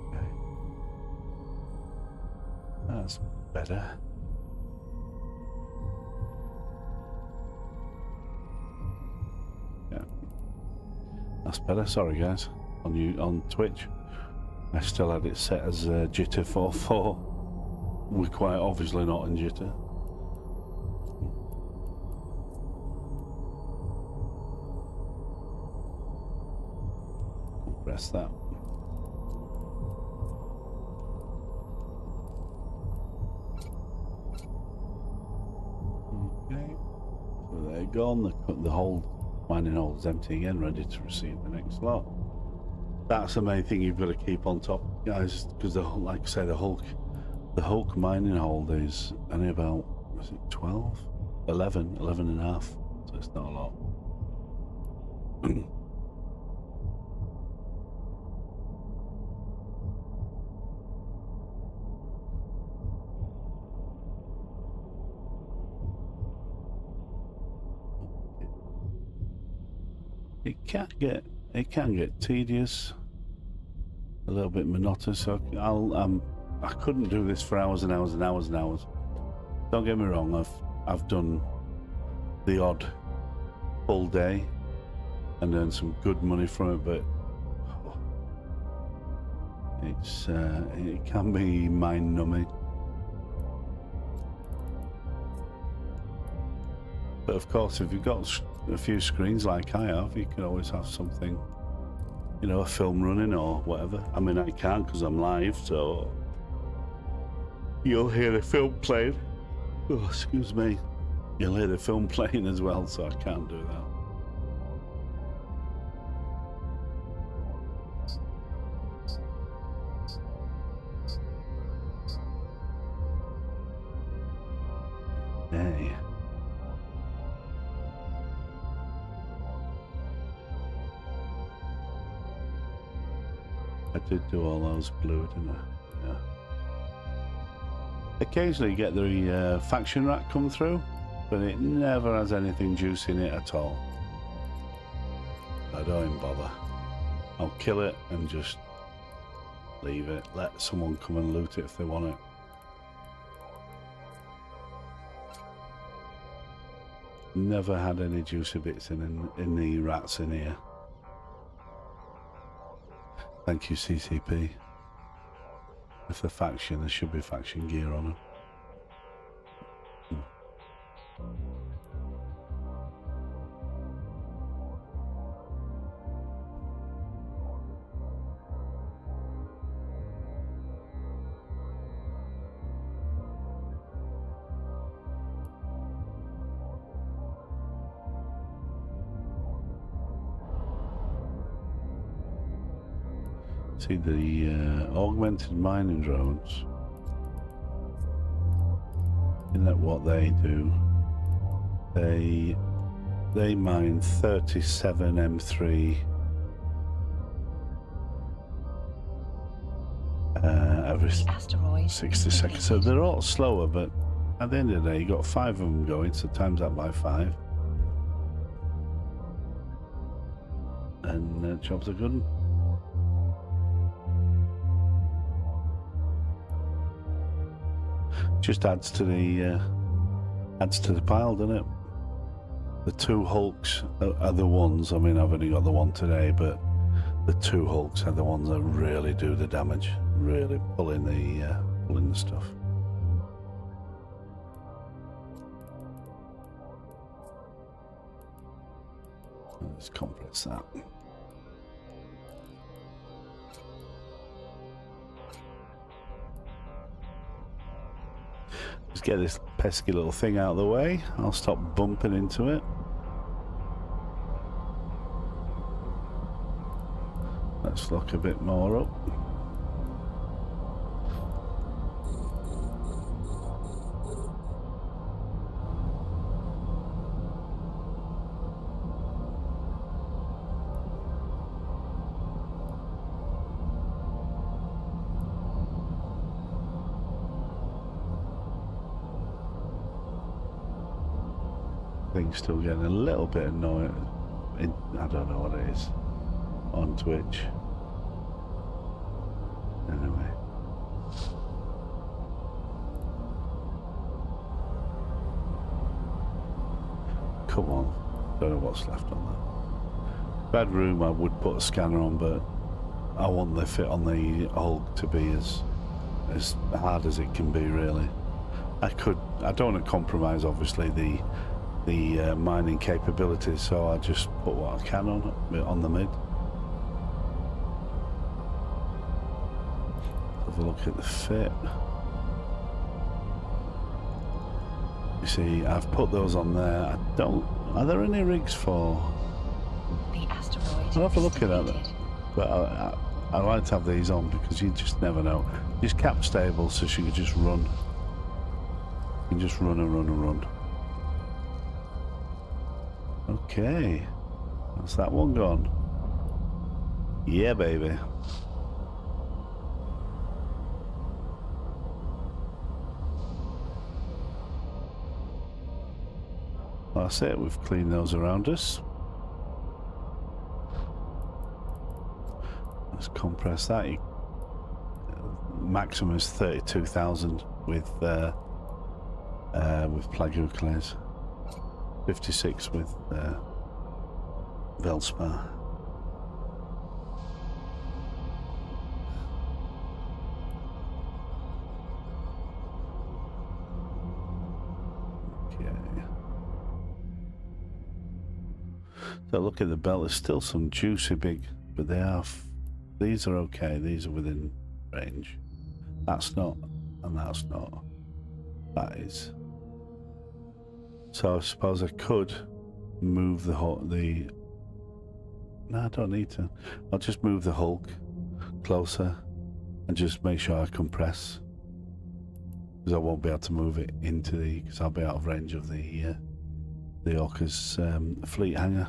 Okay. That's better. Yeah, that's better. Sorry guys, on Twitch, I still had it set as jitter 4.4. We're quite obviously not in jitter. Press that. Okay, so they're gone. The whole mining hole is empty again, ready to receive the next lot. That's the main thing you've got to keep on top, guys, because like I say, the Hulk mining hole is only about, was it 12? 11 and a half, so it's not a lot. It can get tedious, a little bit monotonous. So I couldn't do this for hours and hours and hours and hours. Don't get me wrong, I've done the odd full day and earned some good money from it, but it can be mind numbing. But of course, if you've got a few screens like I have, you can always have something, you know, a film running or whatever. I mean, I can't because I'm live, so you'll hear the film playing. Oh, excuse me. You'll hear the film playing as well, so I can't do that. Hey. I did do all those blue, didn't I? Yeah. Occasionally you get the faction rack come through, but it never has anything juicy in it at all. I don't even bother. I'll kill it and just leave it. Let someone come and loot it if they want it. Never had any juicy bits in the rats in here. Thank you, CCP. If they're faction, there should be faction gear on them. See the augmented mining drones. Isn't that what they do? They mine 37 M3 every 60 seconds. So they're all slower, but at the end of the day, you got 5 of them going, so times that by 5, and jobs are good. Just adds to the pile, doesn't it? The 2 Hulks are the ones. I mean, I've only got the one today, but the 2 Hulks are the ones that really do the damage, really pulling the stuff. Let's compress that. Let's get this pesky little thing out of the way. I'll stop bumping into it. Let's look a bit more up. thing's still getting a little bit annoying. I don't know what it is on Twitch. Anyway. Come on. Don't know what's left on that. Bedroom I would put a scanner on, but I want the fit on the Hulk to be as hard as it can be, really. I don't want to compromise obviously the mining capabilities, so I just put what I can on the mid. Have a look at the fit. You see, I've put those on there. Are there any rigs for? The asteroid. I'll have a look at that. depleted. But I like to have these on because you just never know. Just cap stable so she can just run. You can just run and run and run. Okay. That's that one gone. Yeah, baby. That's it. We've cleaned those around us. Let's compress that. Maximum is 32,000 with Plagueuclase. 56 with Velspar. Okay. So look at the belt. There's still some juicy big, but they are. These are okay. These are within range. That's not, and that's not. That is. So I suppose I could move the no, I don't need to. I'll just move the Hulk closer and just make sure I compress, because I won't be able to move it into because I'll be out of range of the Orca's fleet hangar.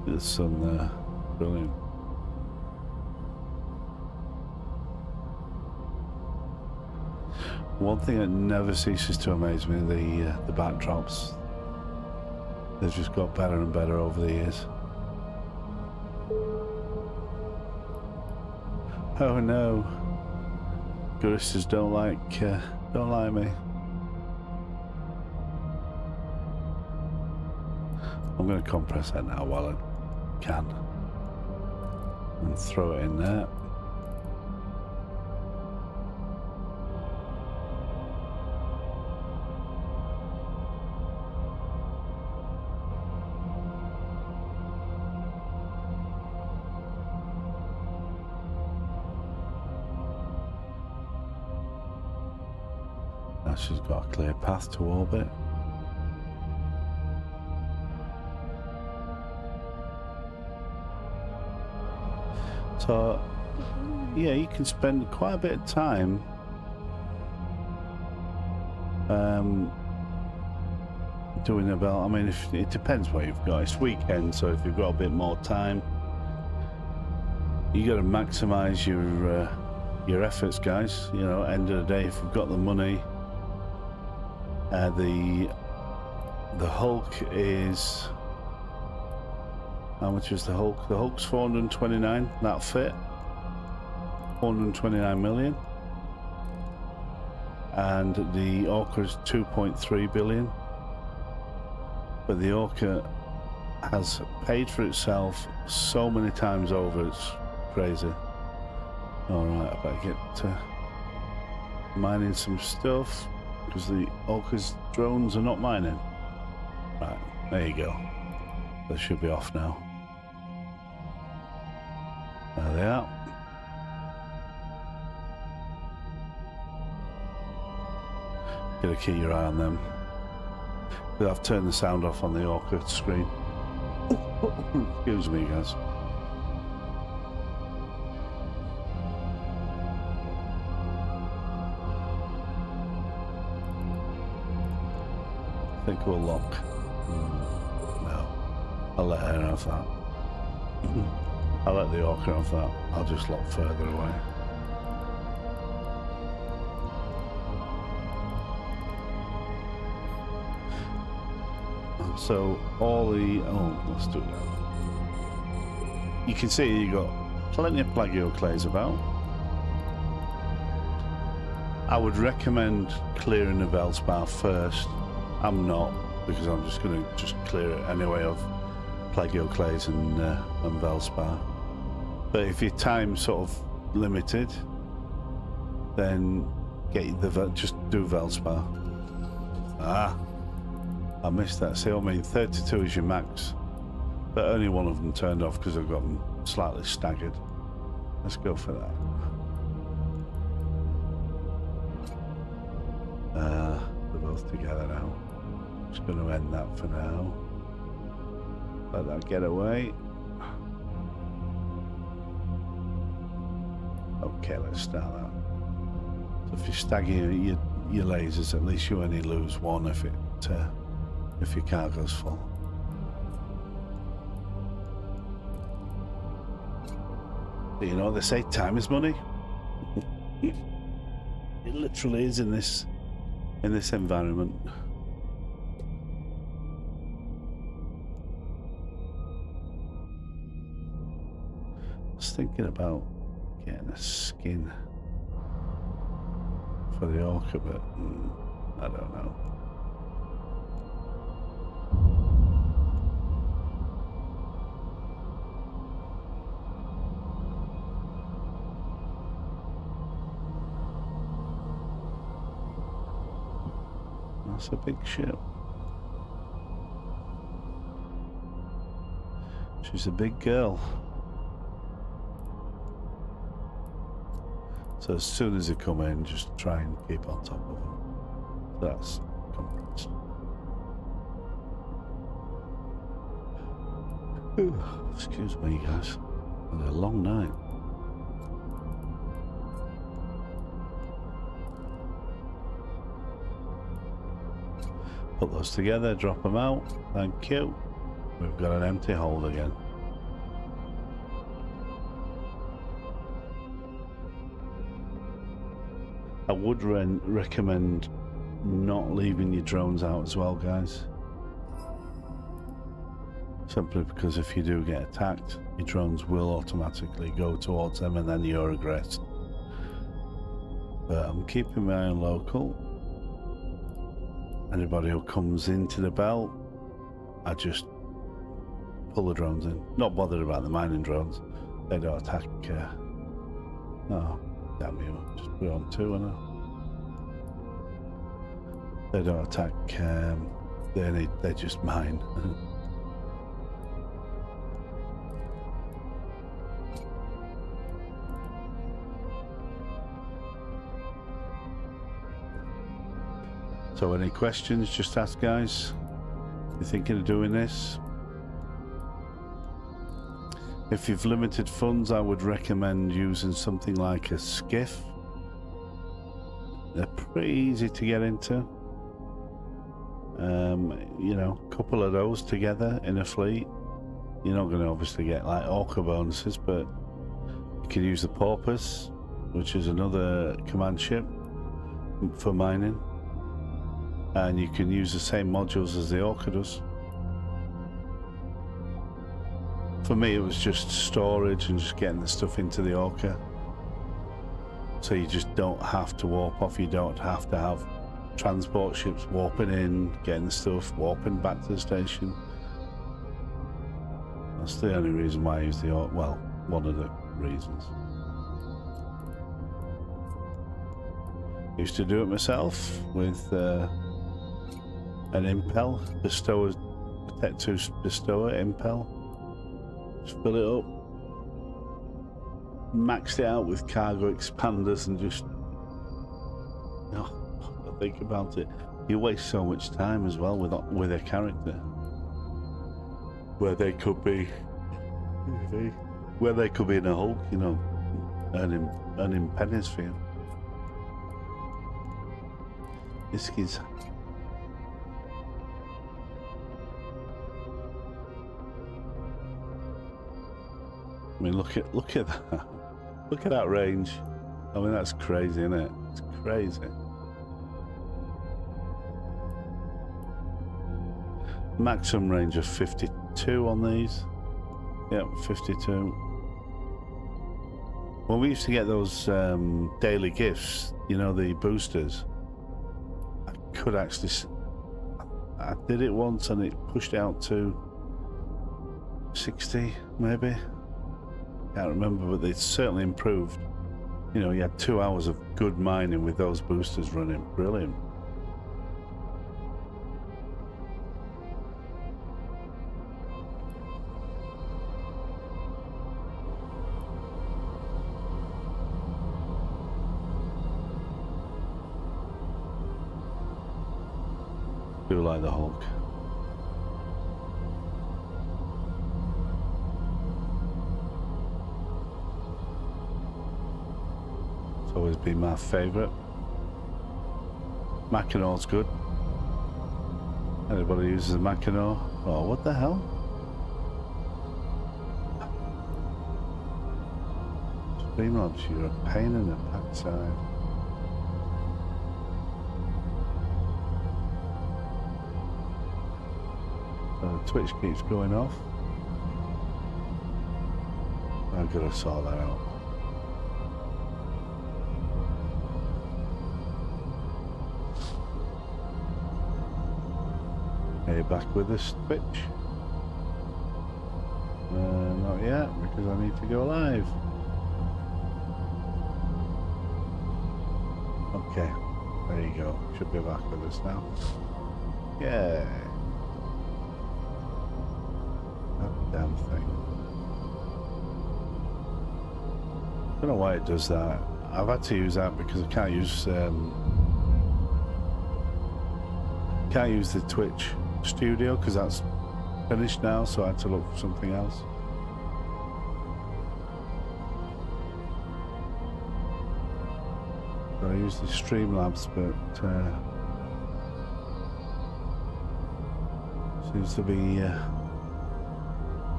The sun there, brilliant. One thing that never ceases to amaze me, the backdrops. They've just got better and better over the years. Oh no, Guristas don't like me. I'm going to compress that now while I can and throw it in there. Now she's got a clear path to orbit. So, yeah, you can spend quite a bit of time doing a belt. I mean, it depends what you've got. It's weekend, so if you've got a bit more time, you got to maximise your efforts, guys. You know, end of the day, if we've got the money, the Hulk is. How much is the Hulk? The Hulk's 429, that fit. 429 million. And the Orca is 2.3 billion. But the Orca has paid for itself so many times over, it's crazy. Alright, I better get to mining some stuff, because the Orca's drones are not mining. Right, there you go. They should be off now. There they are. Gotta keep your eye on them. But I've turned the sound off on the Orca screen. Excuse me, guys. think we'll lock. No, I'll let her have that. I'll let the Orca have that. I'll just lock further away. And so all the let's do that. You can see you got plenty of plagio clays about. I would recommend clearing the Veldspar first. I'm not, because I'm just going to clear it anyway of plagio clays and Veldspar. But if your time's sort of limited, then just do Veldspar. Ah, I missed that. See what I mean? 32 is your max, but only one of them turned off because I've got them slightly staggered. Let's go for that. They're both together now. Just going to end that for now. Let that get away. Okay, let's start that. So if you stagger your lasers, at least you only lose one if your cargo's full. You know, they say time is money. It literally is in this environment. I was thinking about getting a skin for the Orca, but I don't know. That's a big ship. She's a big girl. So as soon as they come in, just try and keep on top of them. That's convinced. Excuse me, guys. It's a long night. Put those together, drop them out. Thank you. We've got an empty hold again. I would recommend not leaving your drones out as well, guys. Simply because if you do get attacked, your drones will automatically go towards them and then you're aggressed. But I'm keeping my eye on local. Anybody who comes into the belt, I just pull the drones in. Not bothered about the mining drones. They don't attack. Oh, damn you. Just put on two, and they don't attack. They just mine. So any questions, just ask, guys. You're thinking of doing this? If you've limited funds, I would recommend using something like a skiff. They're pretty easy to get into. You know, a couple of those together in a fleet. You're not going to obviously get like Orca bonuses, but you can use the Porpoise, which is another command ship for mining. And you can use the same modules as the Orca does. For me, it was just storage and just getting the stuff into the Orca. So you just don't have to warp off, you don't have to have transport ships warping in, getting the stuff, warping back to the station. That's the only reason why I use the Orca, well, one of the reasons. Used to do it myself with an Impel, Bestower, Tech 2 Bestower Impel. Just fill it up, maxed it out with cargo expanders, and just, think about it. You waste so much time as well with a character where they could be in a Hulk, you know, earning pennies for you. This is I mean, look at that. Look at that range. I mean, that's crazy, isn't it? It's crazy. Maximum range of 52 on these. Yep, 52. Well, we used to get those daily gifts, you know, the boosters. I could actually... I did it once and it pushed out to 60, maybe. Can't remember, but they certainly improved. You know, you had 2 hours of good mining with those boosters running. Brilliant. Do like the Hulk. It's always been my favourite. Mackinac good. Anybody uses a Mackinac? Oh, what the hell? Streamlabs, you're a pain in the backside. So Twitch keeps going off. I've got to sort that out. Are you back with us, Twitch? Not yet, because I need to go live. Okay, there you go. Should be back with us now. Yeah. That damn thing. I don't know why it does that. I've had to use that because I can't use the Twitch studio because that's finished now, so I had to look for something else. So I use the Streamlabs, but seems to be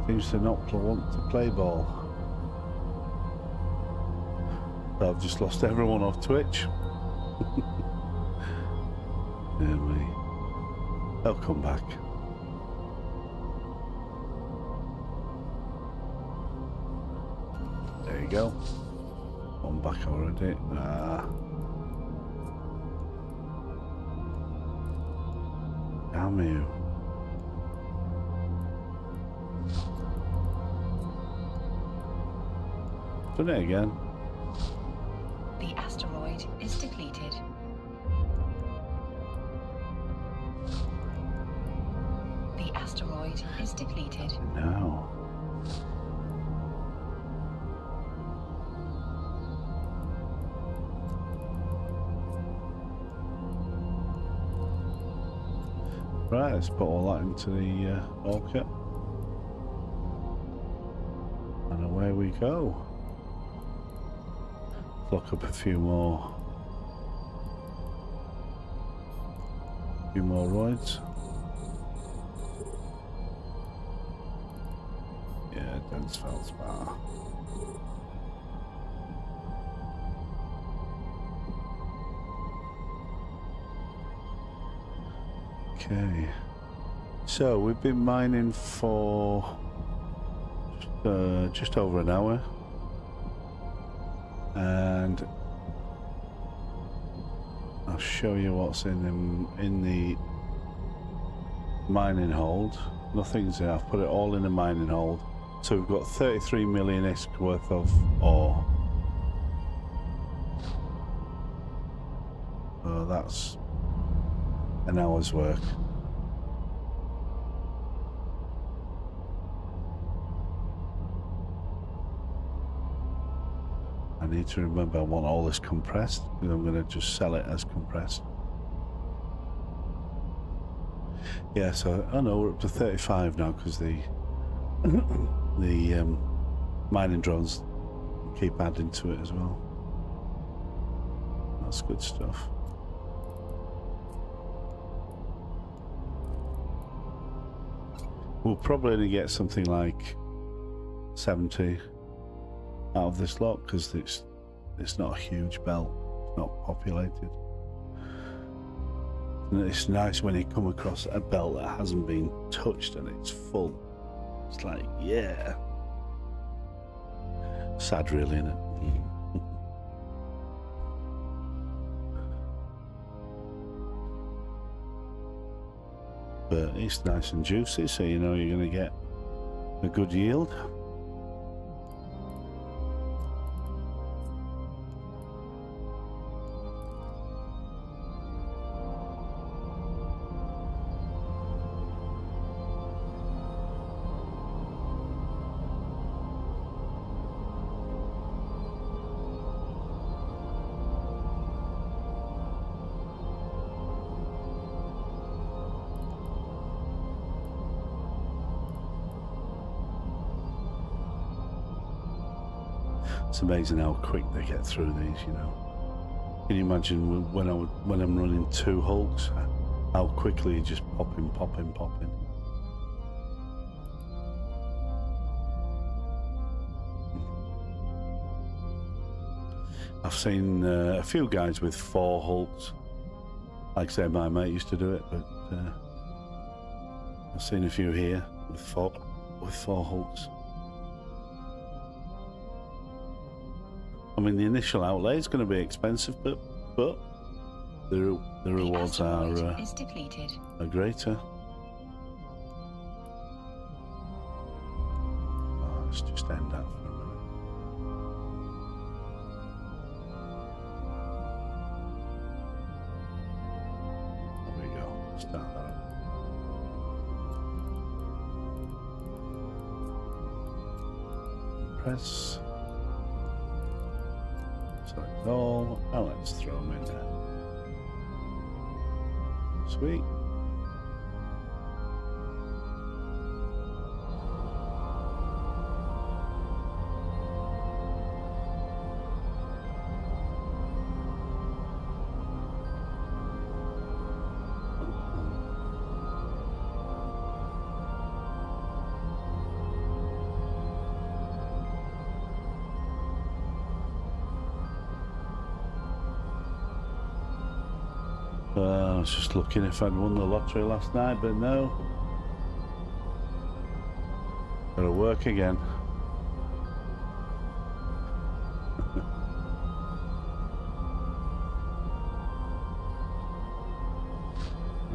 seems to not want to play ball. So I've just lost everyone off Twitch. Dear me. They'll come back. There you go. One back already. Ah. Damn you. Done it again. The asteroid is depleted. The asteroid is depleted. No. Right, let's put all that into the Orca. And away we go. Lock up a few more roids. Yeah, dense feldspar. Okay, so we've been mining for just over an hour, and I'll show you what's in the mining hold. Nothing's in. I've put it all in the mining hold. So we've got 33 million ISK worth of ore. So that's an hour's work. I need to remember I want all this compressed, because I'm going to just sell it as compressed. Yeah, so I know we're up to 35 now because the mining drones keep adding to it as well. That's good stuff. We'll probably only get something like 70 out of this lot because it's not a huge belt, it's not populated. And it's nice when you come across a belt that hasn't been touched and it's full. It's like, yeah. Sad, really, isn't it? But it's nice and juicy, so you know you're going to get a good yield. It's amazing how quick they get through these, you know. Can you imagine when I'm running 2 hulks, how quickly you just pop in. I've seen a few guys with 4 hulks. Like I say, my mate used to do it, but I've seen a few here with 4 hulks. I mean, the initial outlay is going to be expensive, but the rewards are greater. Oh, let's just end that for a minute. There we go. Start that up. Press. Select all, and let's throw them in there. Sweet. I was just looking if I'd won the lottery last night, but no. Gotta work again.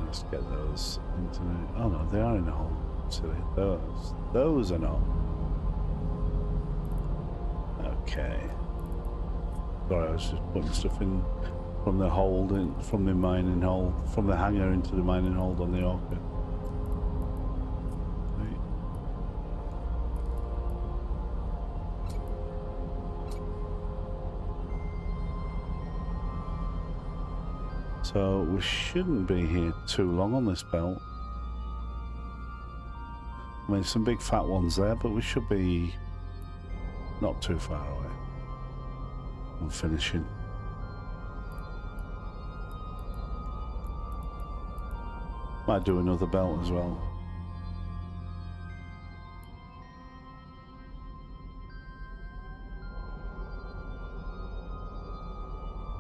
Let's get those into the... Oh no, they are in the hole. Silly. Those are not. Okay. Sorry, I was just putting stuff in from the hold, from the mining hold, from the hangar into the mining hold on the Orca. Right. So we shouldn't be here too long on this belt. I mean, some big fat ones there, but we should be not too far away from finishing. Might do another belt as well.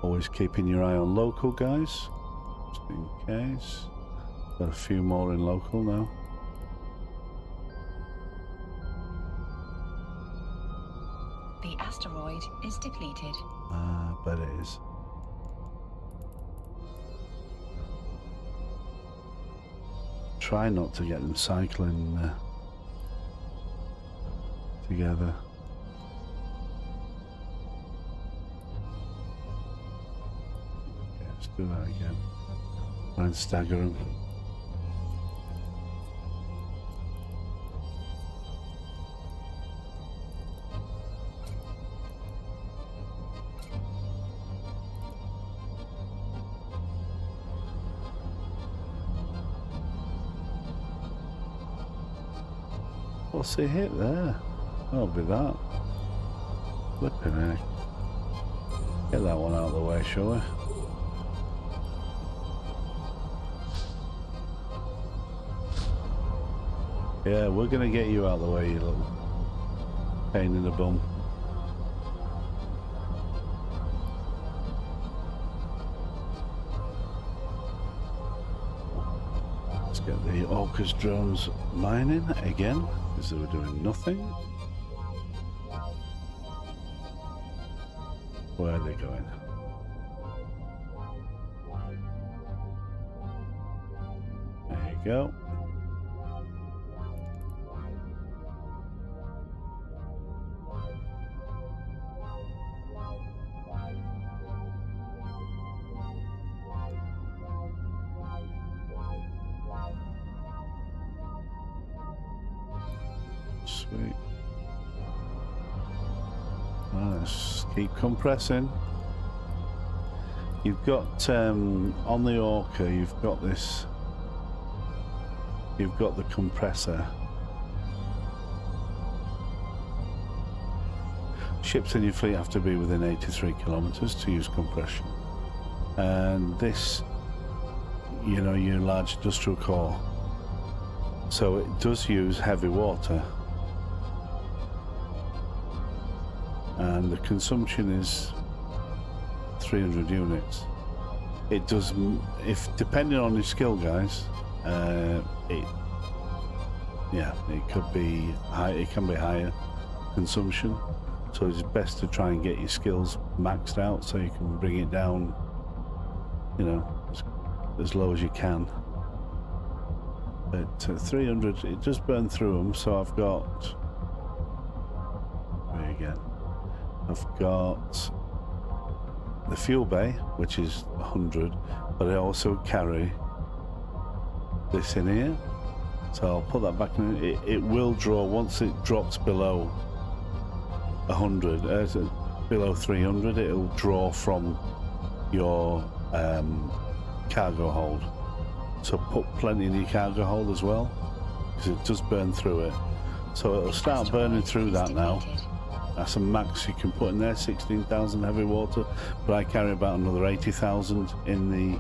Always keeping your eye on local, guys, just in case. Got a few more in local now. The asteroid is depleted. Ah, bet it is. Try not to get them cycling together. Okay, let's do that again. Try and stagger them. What's it hit there? That'll be that. Flipping heck. Get that one out of the way, shall we? Yeah, we're gonna get you out of the way, you little pain in the bum. the Orca's drones mining again because they were doing nothing. Where are they going? There you go. Sweet. Let's keep compressing. You've got on the Orca, you've got this. You've got the compressor. Ships in your fleet have to be within 83 kilometers to use compression, and this, you know, your large industrial core. So it does use heavy water. And the consumption is 300 units. It does, if depending on your skill, guys, it could be high. It can be higher consumption. So it's best to try and get your skills maxed out so you can bring it down, you know, as low as you can. But 300, it does burn through them. So I've got. There again. I've got the fuel bay, which is 100, but I also carry this in here. So I'll put that back in. It will draw once it drops below 100, below 300. It'll draw from your cargo hold. So put plenty in your cargo hold as well, because it does burn through it. So it'll start burning through that now. That's a max you can put in there, 16,000 heavy water, but I carry about another 80,000 in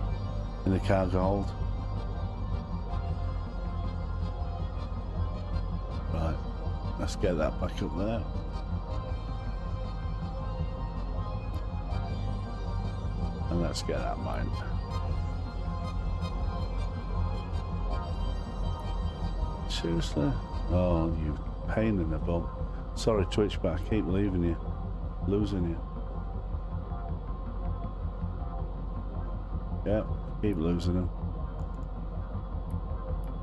the cargo hold. Right, let's get that back up there. And let's get that mined. Seriously? Oh, you pain in the bum. Sorry, Twitch, but I keep losing you. Yep, keep losing them.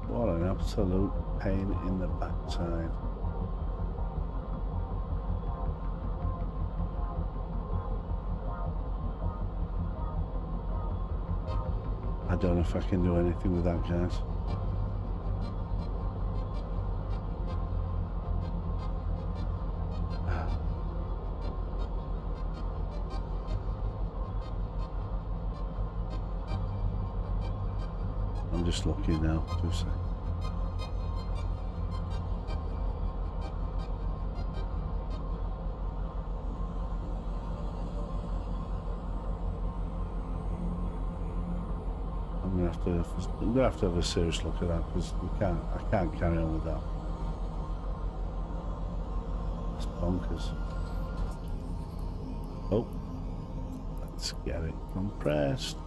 What an absolute pain in the backside. I don't know if I can do anything with that, guys. I'm just looking now, just I'm gonna have to have a serious look at that, because I can't carry on with that. It's bonkers. Oh, let's get it compressed.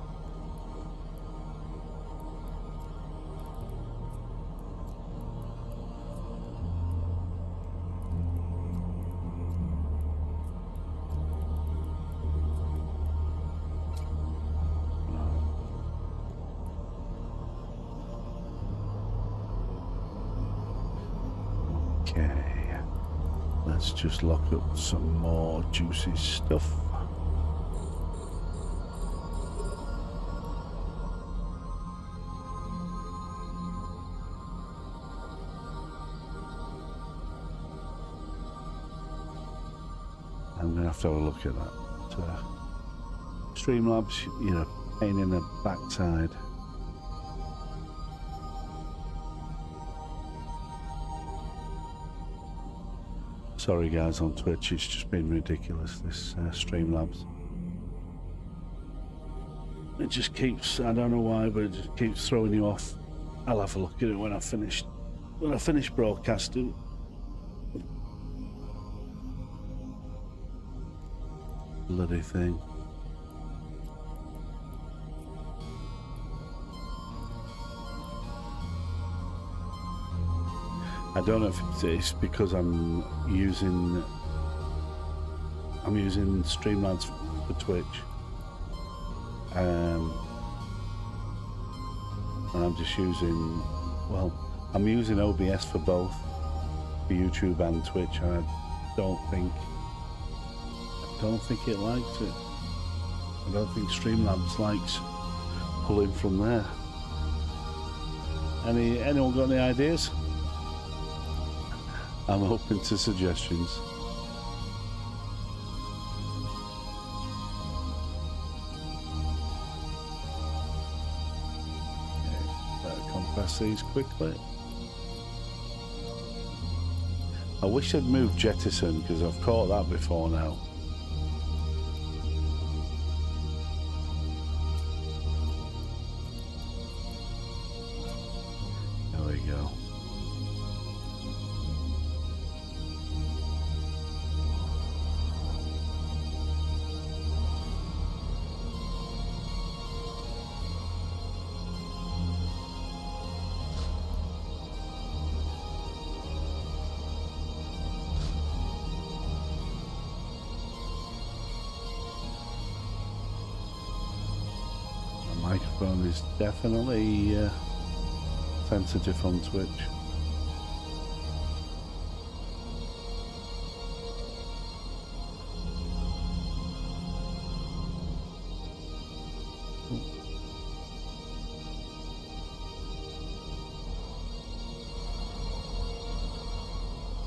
Let's just lock up some more juicy stuff. I'm gonna have to have a look at that. Streamlabs, you know, pain in the backside. Sorry guys on Twitch, it's just been ridiculous, this Streamlabs. It just keeps, I don't know why, but it just keeps throwing you off. I'll have a look at it when I finish broadcasting. Bloody thing. I don't know if it's because I'm using Streamlabs for Twitch, and I'm just using, well, I'm using OBS for both, for YouTube and Twitch, and I don't think it likes it. I don't think Streamlabs likes pulling from there. Anyone got any ideas? I'm open to suggestions. Okay, better compress these quickly. I wish they'd moved Jettison, because I've caught that before now. There we go. Microphone is definitely sensitive on Twitch.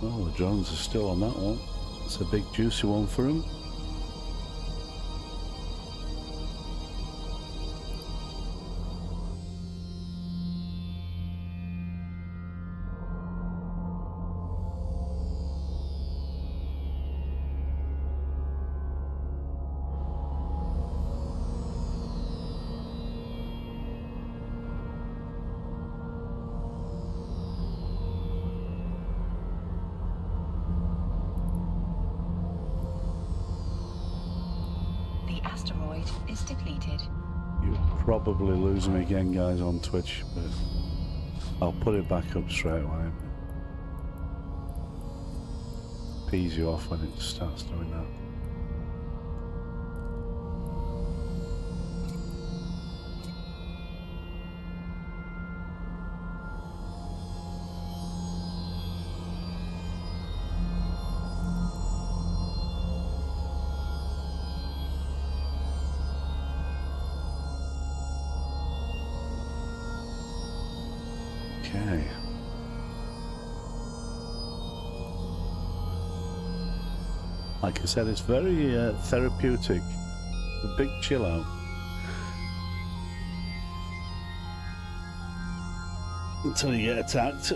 Oh, the drones are still on that one. It's a big juicy one for him. Is depleted. You'll probably lose me again, guys, on Twitch, but I'll put it back up straight away. Pees you off when it starts doing that. Okay. Like I said, it's very therapeutic. A big chill out. Until you get attacked.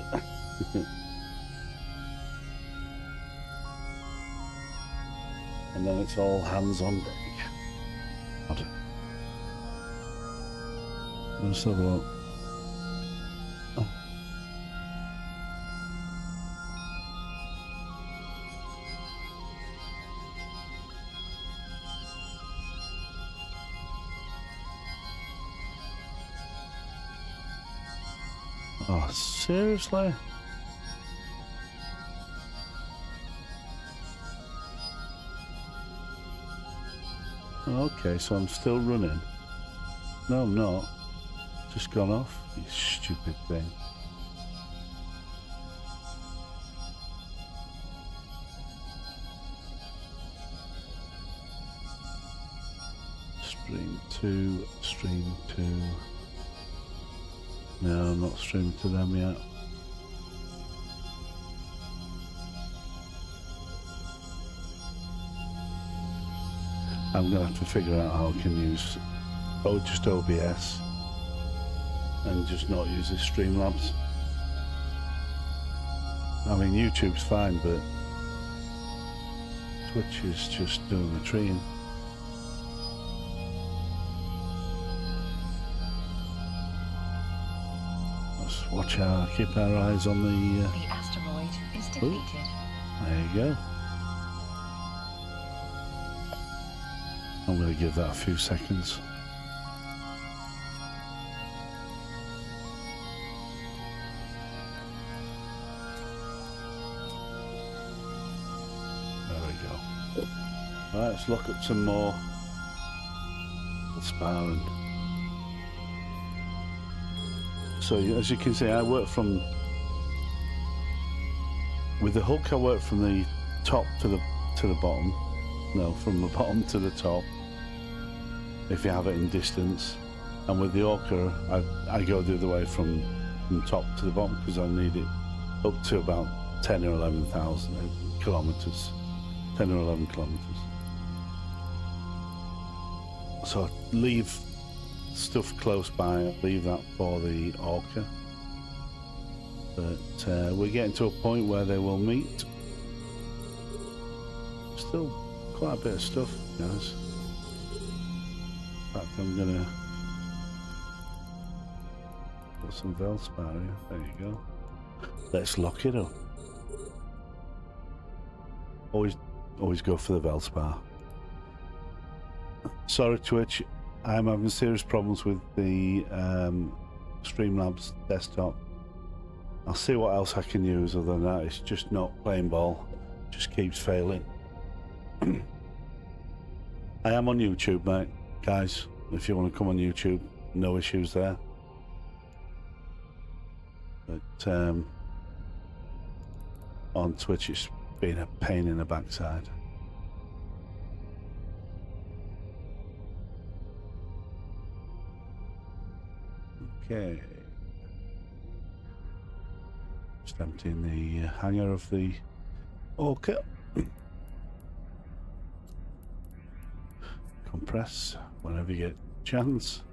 And then it's all hands on deck. God. Let's have a look. Oh, seriously? Okay, so I'm still running. No, I'm not. Just gone off. You stupid thing. Stream 2, stream 2. No, I'm not streaming to them yet. I'm going to have to figure out how I can use just OBS and just not use the Streamlabs. I mean, YouTube's fine, but Twitch is just doing the treeing. Watch our, keep our eyes on the asteroid is depleted. There you go. I'm going to give that a few seconds. Right, let's look at some more sparring. So as you can see, I work from with the hook. I work from the top to the bottom. No, from the bottom to the top. If you have it in distance, and with the Orca, I go the other way from top to the bottom because I need it up to about 10 or 11,000 kilometers. 10 or 11 kilometers. So I leave stuff close by, leave that for the Orca. But we're getting to a point where they will meet. Still quite a bit of stuff, guys. In fact, I'm gonna put some Velspar here. There you go. Let's lock it up. Always go for the Velspar. Sorry, Twitch. I'm having serious problems with the Streamlabs desktop. I'll see what else I can use other than that. It's just not playing ball. It just keeps failing. I am on YouTube, mate. Guys, if you want to come on YouTube, no issues there. But on Twitch, it's been a pain in the backside. Okay. Just emptying the hanger of the Orca. Compress whenever you get a chance.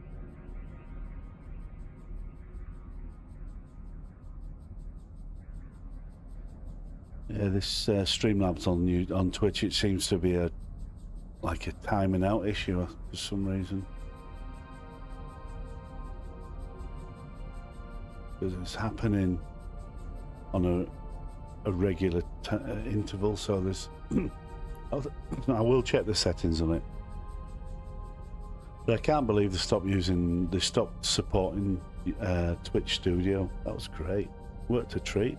Yeah, this Streamlabs on Twitch, it seems to be like a timing out issue for some reason. Because it's happening on a regular interval, so there's I will check the settings on it. But I can't believe they stopped supporting Twitch Studio. That was great. Worked a treat.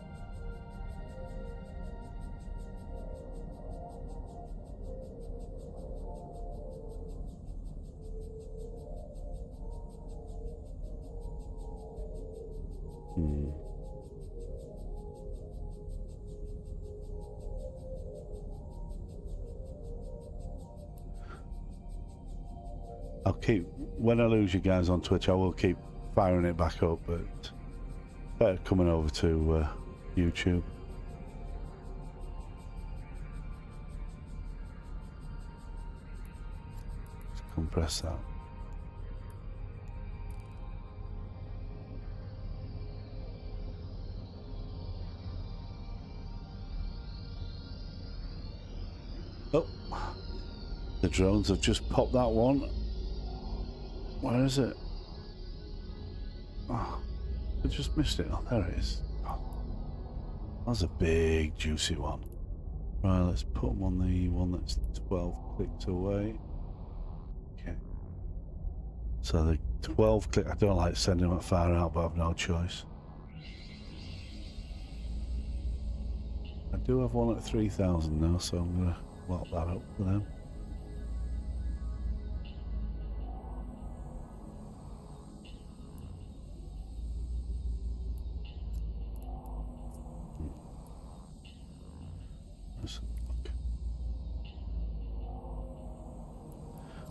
I'll keep, when I lose you guys on Twitch, I will keep firing it back up, but better coming over to YouTube. Let's compress that. Oh, the drones have just popped that one. Where is it? Oh, I just missed it. Oh, there it is. Oh, that's a big, juicy one. Right, let's put them on the one that's 12 clicks away. Okay. So the 12 click, I don't like sending them far out, but I've no choice. I do have one at 3,000 now, so I'm going to lock that up for them.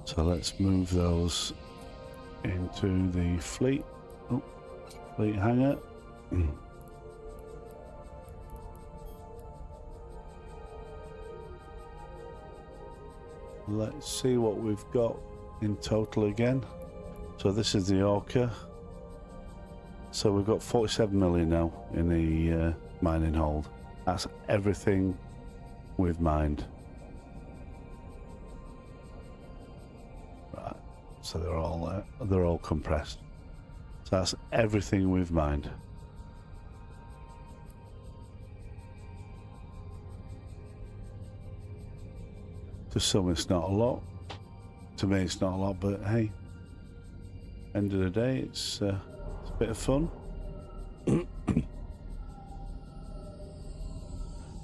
So let's move those into the fleet hangar. Let's see what we've got in total again. So this is the Orca. So we've got 47 million now in the mining hold. That's everything we've mined. Right. So they're all compressed. So that's everything we've mined. To some it's not a lot. To me it's not a lot, but hey, end of the day it's a bit of fun.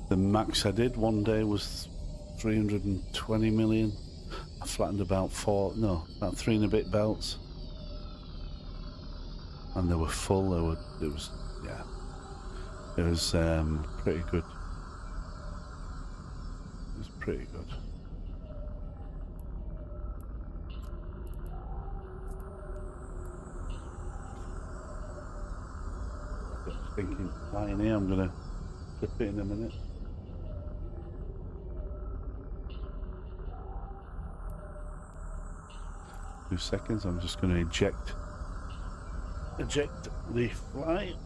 The max I did one day was 320 million. I flattened about about 3 and a bit belts. And they were full, it was pretty good. It was pretty good. Thinking lying here, I'm gonna flip it in a minute. Two seconds, I'm just gonna eject the flight.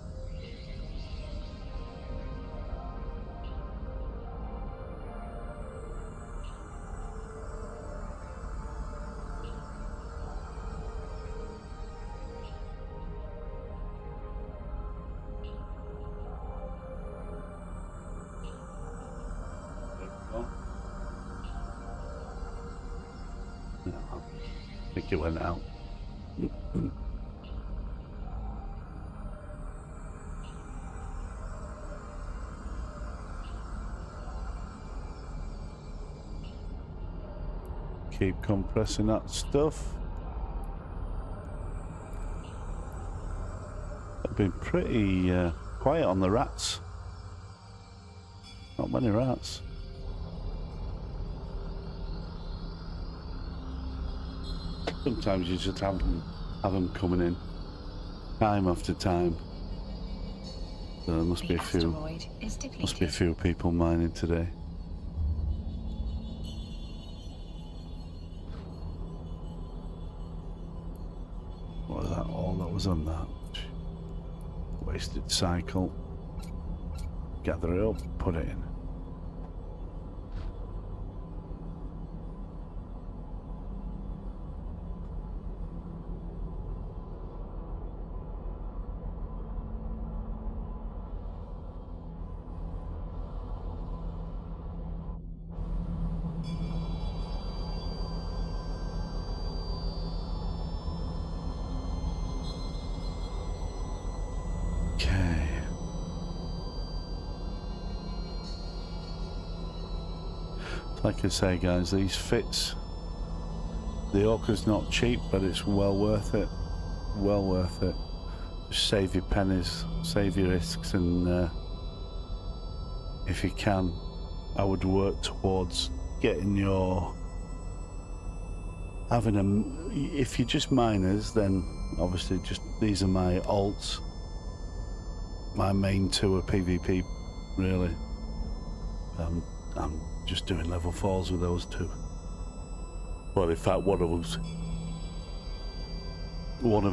I think it went out. Keep compressing that stuff. I've been pretty quiet on the rats. Not many rats. Sometimes you just have them coming in time after time. So there must be a few people mining today. What was that? All that was on that. Wasted cycle. Gather it up, put it in. Like I say, guys, these fits, the Orca's not cheap, but it's well worth it. Well worth it. Just save your pennies, save your risks, and if you can, I would work towards getting your if you're just miners, then obviously just these are my alts. My main two are PvP, really. I'm just doing level 4s with those two. Well, in fact, one of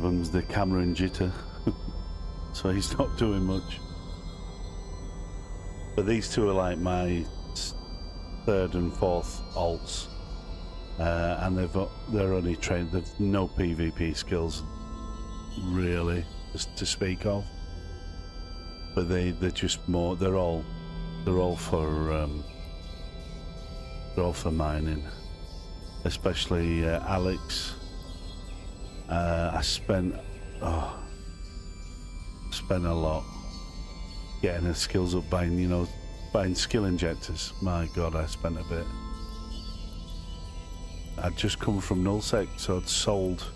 them's the camera and jitter, so he's not doing much. But these two are like my 3rd and 4th alts, and they're only trained. They've no PvP skills, really, to speak of. But they're just more. They're all for. They're all for mining, especially Alex. I spent a lot getting her skills up, buying skill injectors. My God, I spent a bit. I'd just come from nullsec, so I'd sold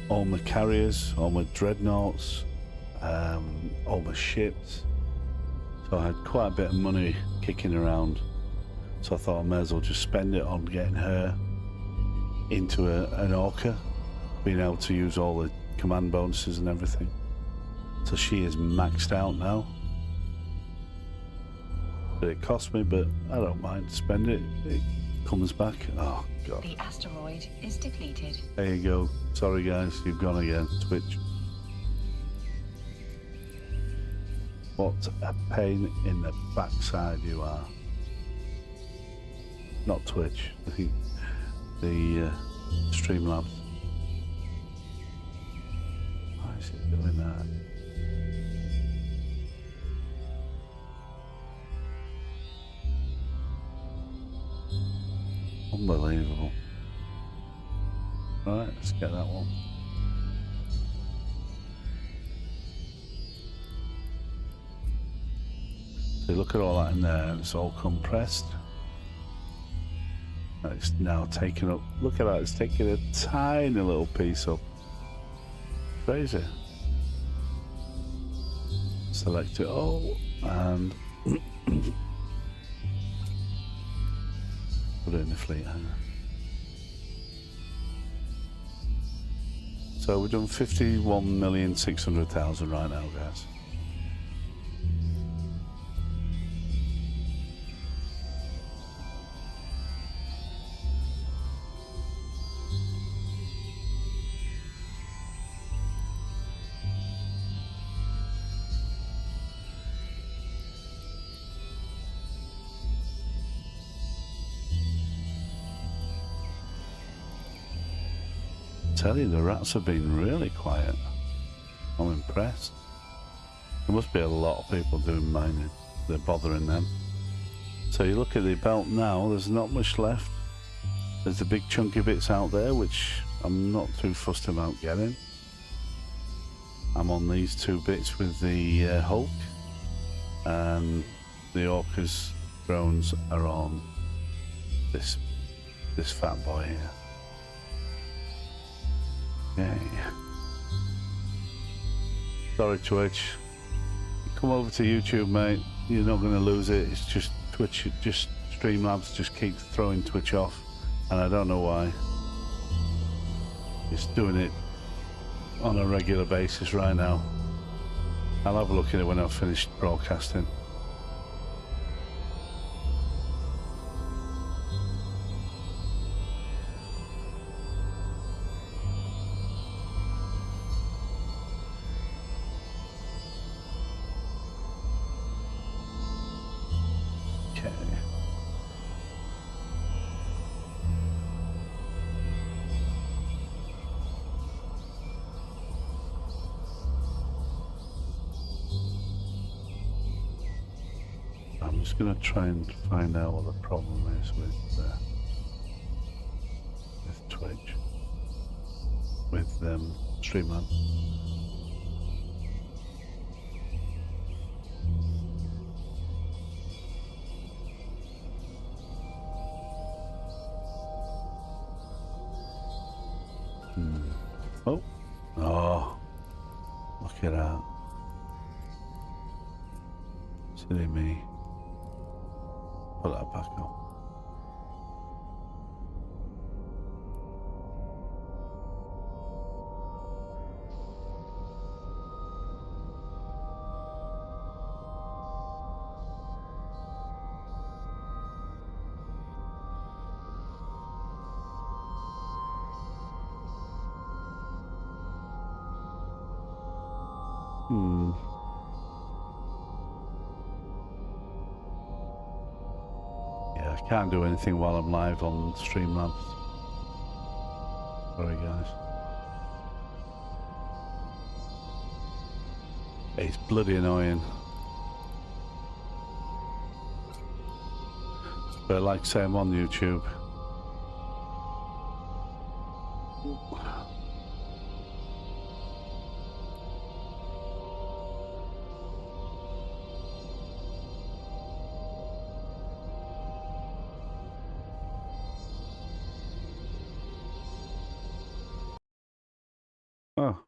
all my carriers, all my dreadnoughts, all my ships. So I had quite a bit of money kicking around. So I thought I may as well just spend it on getting her into an Orca, being able to use all the command bonuses and everything. So she is maxed out now. But it cost me, but I don't mind. Spend it. It comes back. Oh, God. The asteroid is depleted. There you go. Sorry, guys. You've gone again. Twitch. What a pain in the backside you are. Not Twitch, the Streamlabs. Why is it doing that? Unbelievable. Right, let's get that one. So look at all that in there, it's all compressed. It's now taken up. Look at that, it's taking a tiny little piece up. Crazy. Select it all and put it in the fleet hanger. So we've done 51,600,000 right now, guys. Tell you, the rats have been really quiet. I'm impressed. There must be a lot of people doing mining. They're bothering them. So you look at the belt now, there's not much left. There's the big chunky bits out there, which I'm not too fussed about getting. I'm on these two bits with the Hulk, and the Orca's drones are on this fat boy here. Okay. Sorry, Twitch. Come over to YouTube, mate. You're not going to lose it. It's just Twitch, just Streamlabs just keep throwing Twitch off, and I don't know why. It's doing it on a regular basis right now. I'll have a look at it when I've finished broadcasting. I'm just going to try and find out what the problem is with Twitch, with Streamlabs. Oh, look at that. Silly me. Put that back up. Yeah, I can't do anything while I'm live on Streamlabs. Sorry, guys. It's bloody annoying. But like I say, I'm on YouTube. Oh.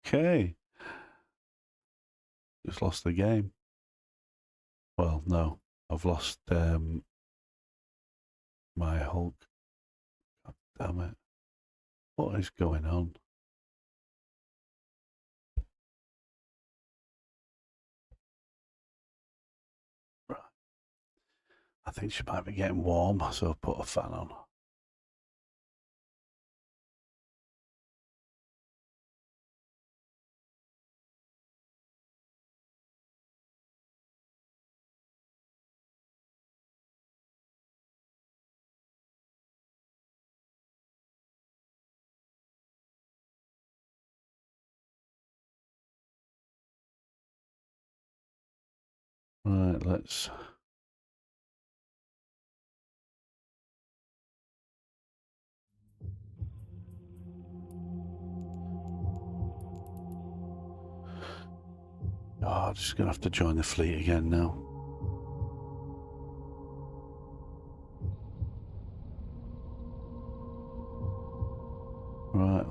Okay. Just lost the game. Well, no. I've lost my Hulk. God damn it. What is going on? Right. I think she might be getting warm, so I've put a fan on. Right, let's... Oh, I'm just going to have to join the fleet again now.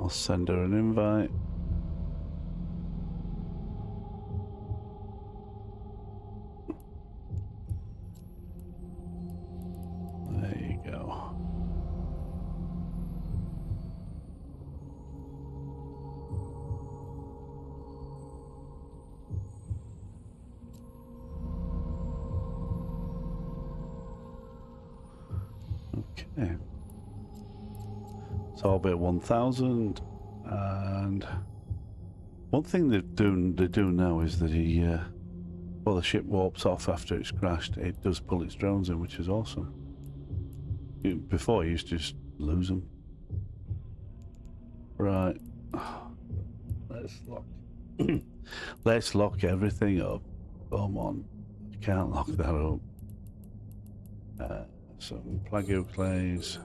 I'll send her an invite. There you go. Okay. It's orbit 1000, and one thing they do now is that well, the ship warps off after it's crashed. It does pull its drones in, which is awesome. Before you used to just lose them. Right. Let's lock. Let's lock everything up. Come on. You can't lock that up. Some plagio clays.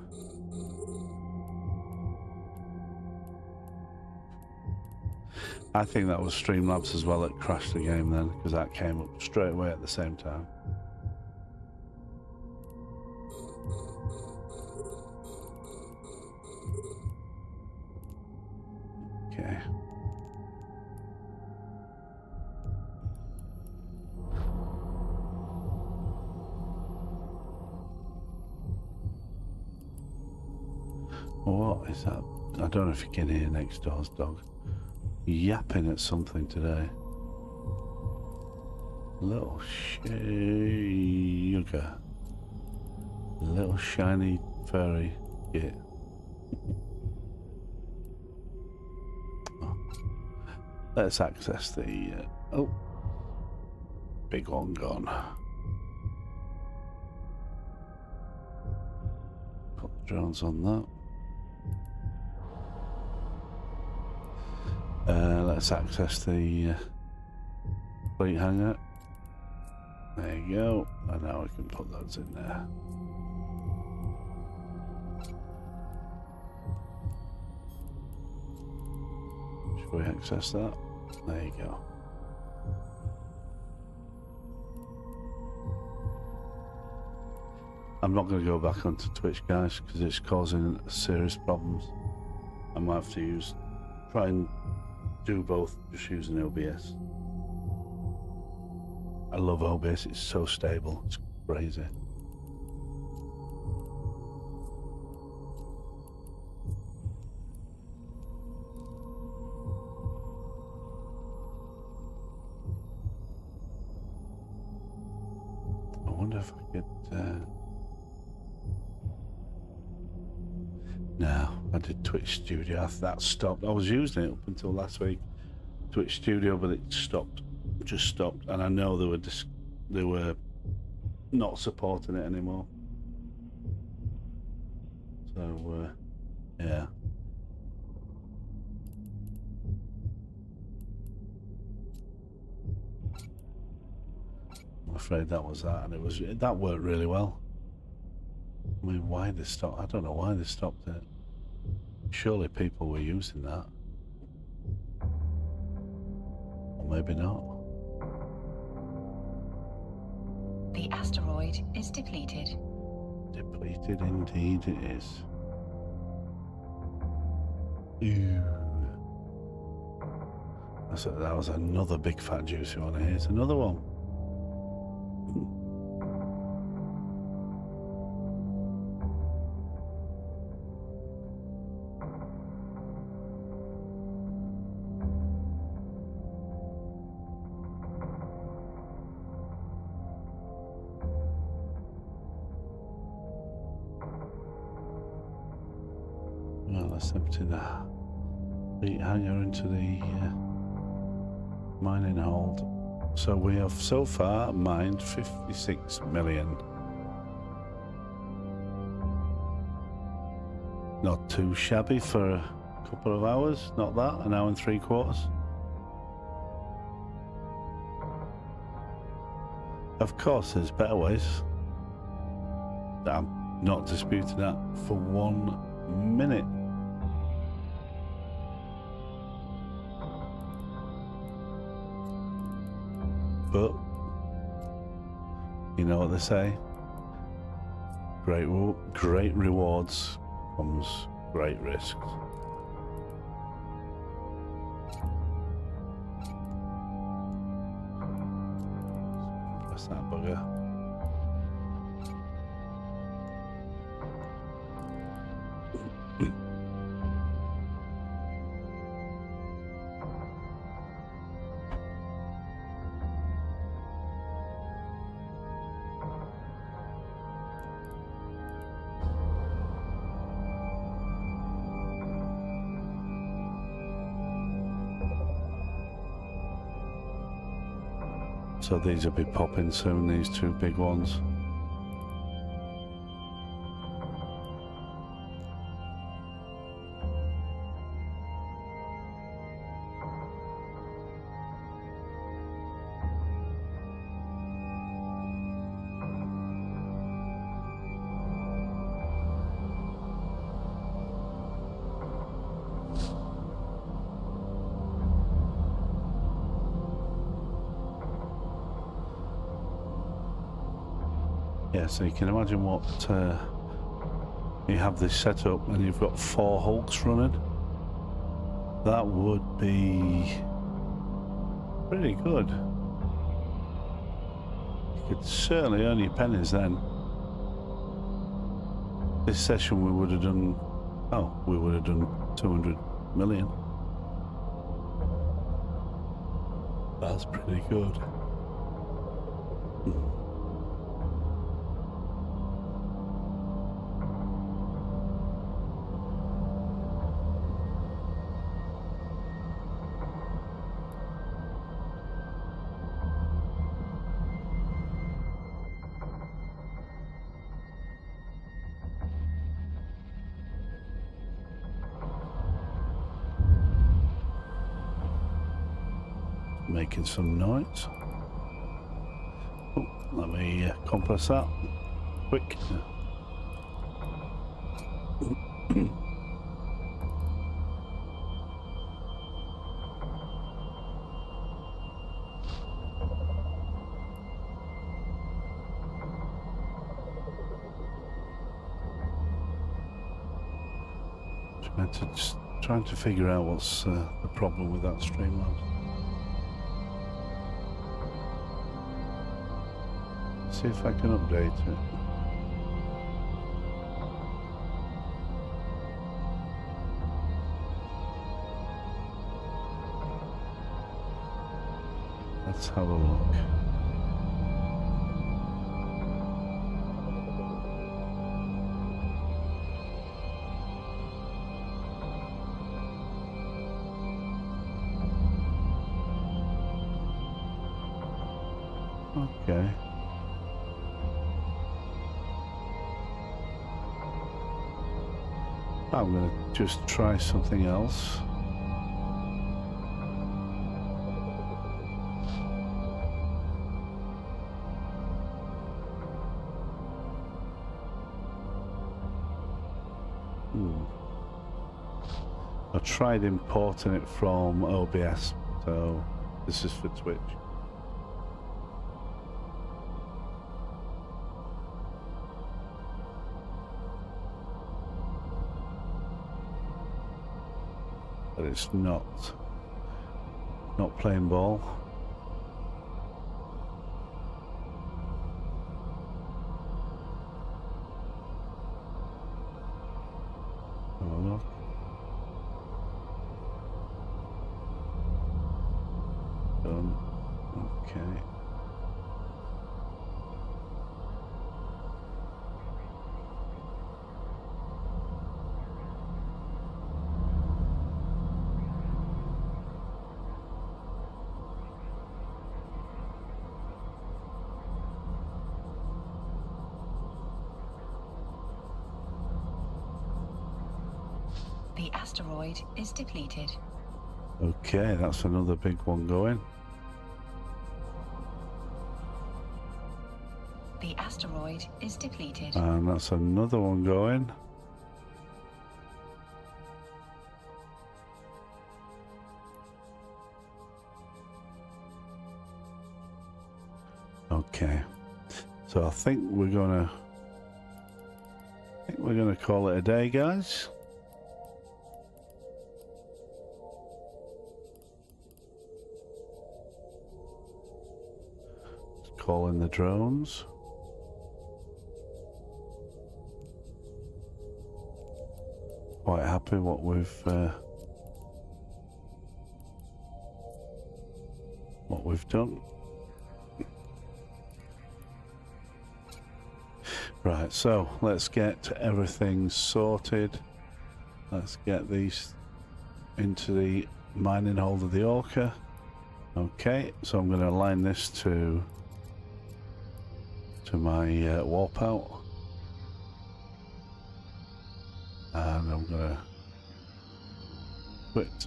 I think that was Streamlabs as well that crashed the game then, because that came up straight away at the same time. Okay. What is that? I don't know if you can hear next door's dog yapping at something today. Little sugar. Little shiny furry git. Oh. Let's access the oh, big one gone. Put the drones on that. Let's access the fleet hangar. There you go. And now we can put those in there. Should we access that? There you go. I'm not going to go back onto Twitch, guys, because it's causing serious problems. I might have to try and do both just using OBS. I love OBS, it's so stable, it's crazy. I wonder if I could no, I did Twitch Studio. That stopped. I was using it up until last week, Twitch Studio, but it stopped. Just stopped, and I know they were not supporting it anymore. So yeah. I'm afraid that was that, and that worked really well. I mean, why they stopped? I don't know why they stopped it. Surely people were using that. Or maybe not. The asteroid is depleted. Depleted indeed it is. Ew. That was another big fat juicy one. Here's another one. Well, let's empty the fleet hangar into the mining hold. So we have so far mined 56 million. Not too shabby for a couple of hours, not that, an hour and 3/4. Of course, there's better ways. I'm not disputing that for 1 minute. But you know what they say, great rewards comes great risks. What's that bugger? So these will be popping soon, these two big ones. Yeah, so you can imagine what you have this set up and you've got 4 hulks running. That would be pretty good. You could certainly earn your pennies then. This session we would have done, oh, we would have done 200 million. That's pretty good. Making some noise. Oh, let me compress that quick. Trying to figure out what's the problem with that Streamlabs. See if I can update it. Let's have a look. Okay. I'm going to just try something else. I tried importing it from OBS, so this is for Twitch. But it's not playing ball. Have a look. Done. Okay. The asteroid is depleted. Okay, that's another big one going. The asteroid is depleted. And that's another one going. Okay. So I think we're gonna call it a day, guys. call in the drones. Quite happy what we've done. Right, so let's get everything sorted. Let's get these into the mining hold of the Orca. Okay, so I'm going to align this to my warp out, and I'm going to quit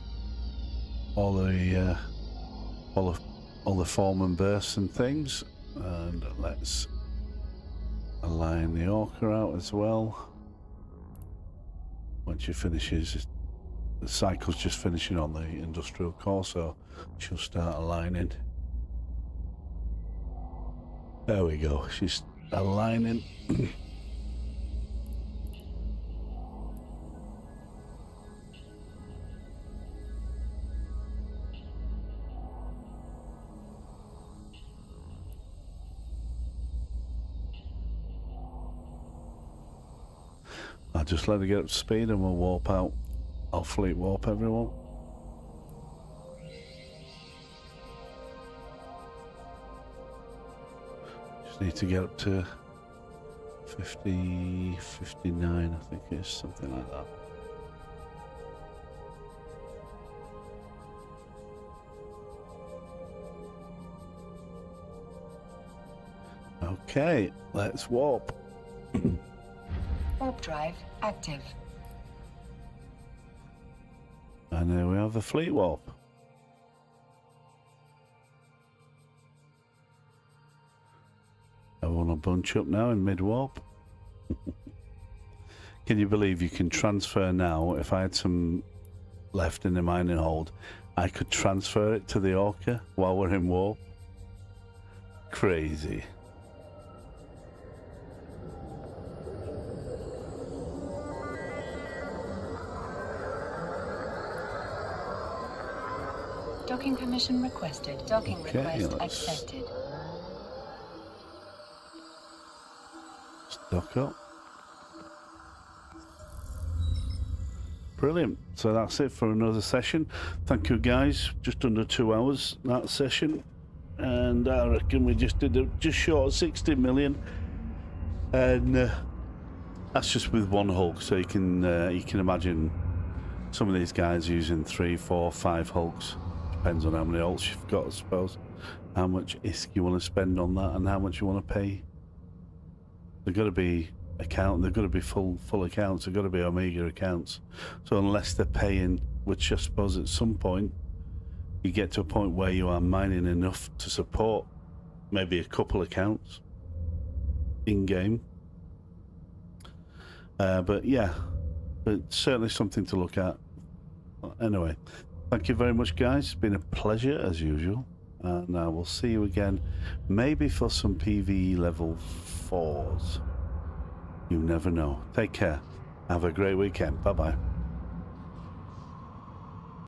all the foreman bursts and things, and let's align the Orca out as well. When she finishes, the cycle's just finishing on the industrial core, so she'll start aligning. There we go, she's aligning. I'll just let her get up to speed and we'll warp out. I'll fleet warp everyone. Just need to get up to 50, 59, I think it is, something like that. Okay, let's warp. Warp drive active. And there we have the fleet warp. Everyone will bunch up now in mid-warp. Can you believe you can transfer now? If I had some left in the mining hold, I could transfer it to the Orca while we're in warp. Crazy. Docking permission requested. Docking request accepted. Dock up. Brilliant. So that's it for another session. Thank you guys. Just under 2 hours that session, and I reckon we just did just short of 60 million, and that's just with one Hulk. So you can imagine some of these guys using 3, 4, 5 Hulks. Depends on how many Hulks you've got, I suppose. How much ISK you want to spend on that, and how much you want to pay. They've got to be they've got to be full accounts. They've got to be Omega accounts. So unless they're paying, which I suppose at some point you get to a point where you are mining enough to support maybe a couple accounts in game. But yeah, but certainly something to look at. Anyway, thank you very much, guys. It's been a pleasure as usual, and I will see you again, maybe for some PvE level 4s. You never know. Take care. Have a great weekend. Bye bye.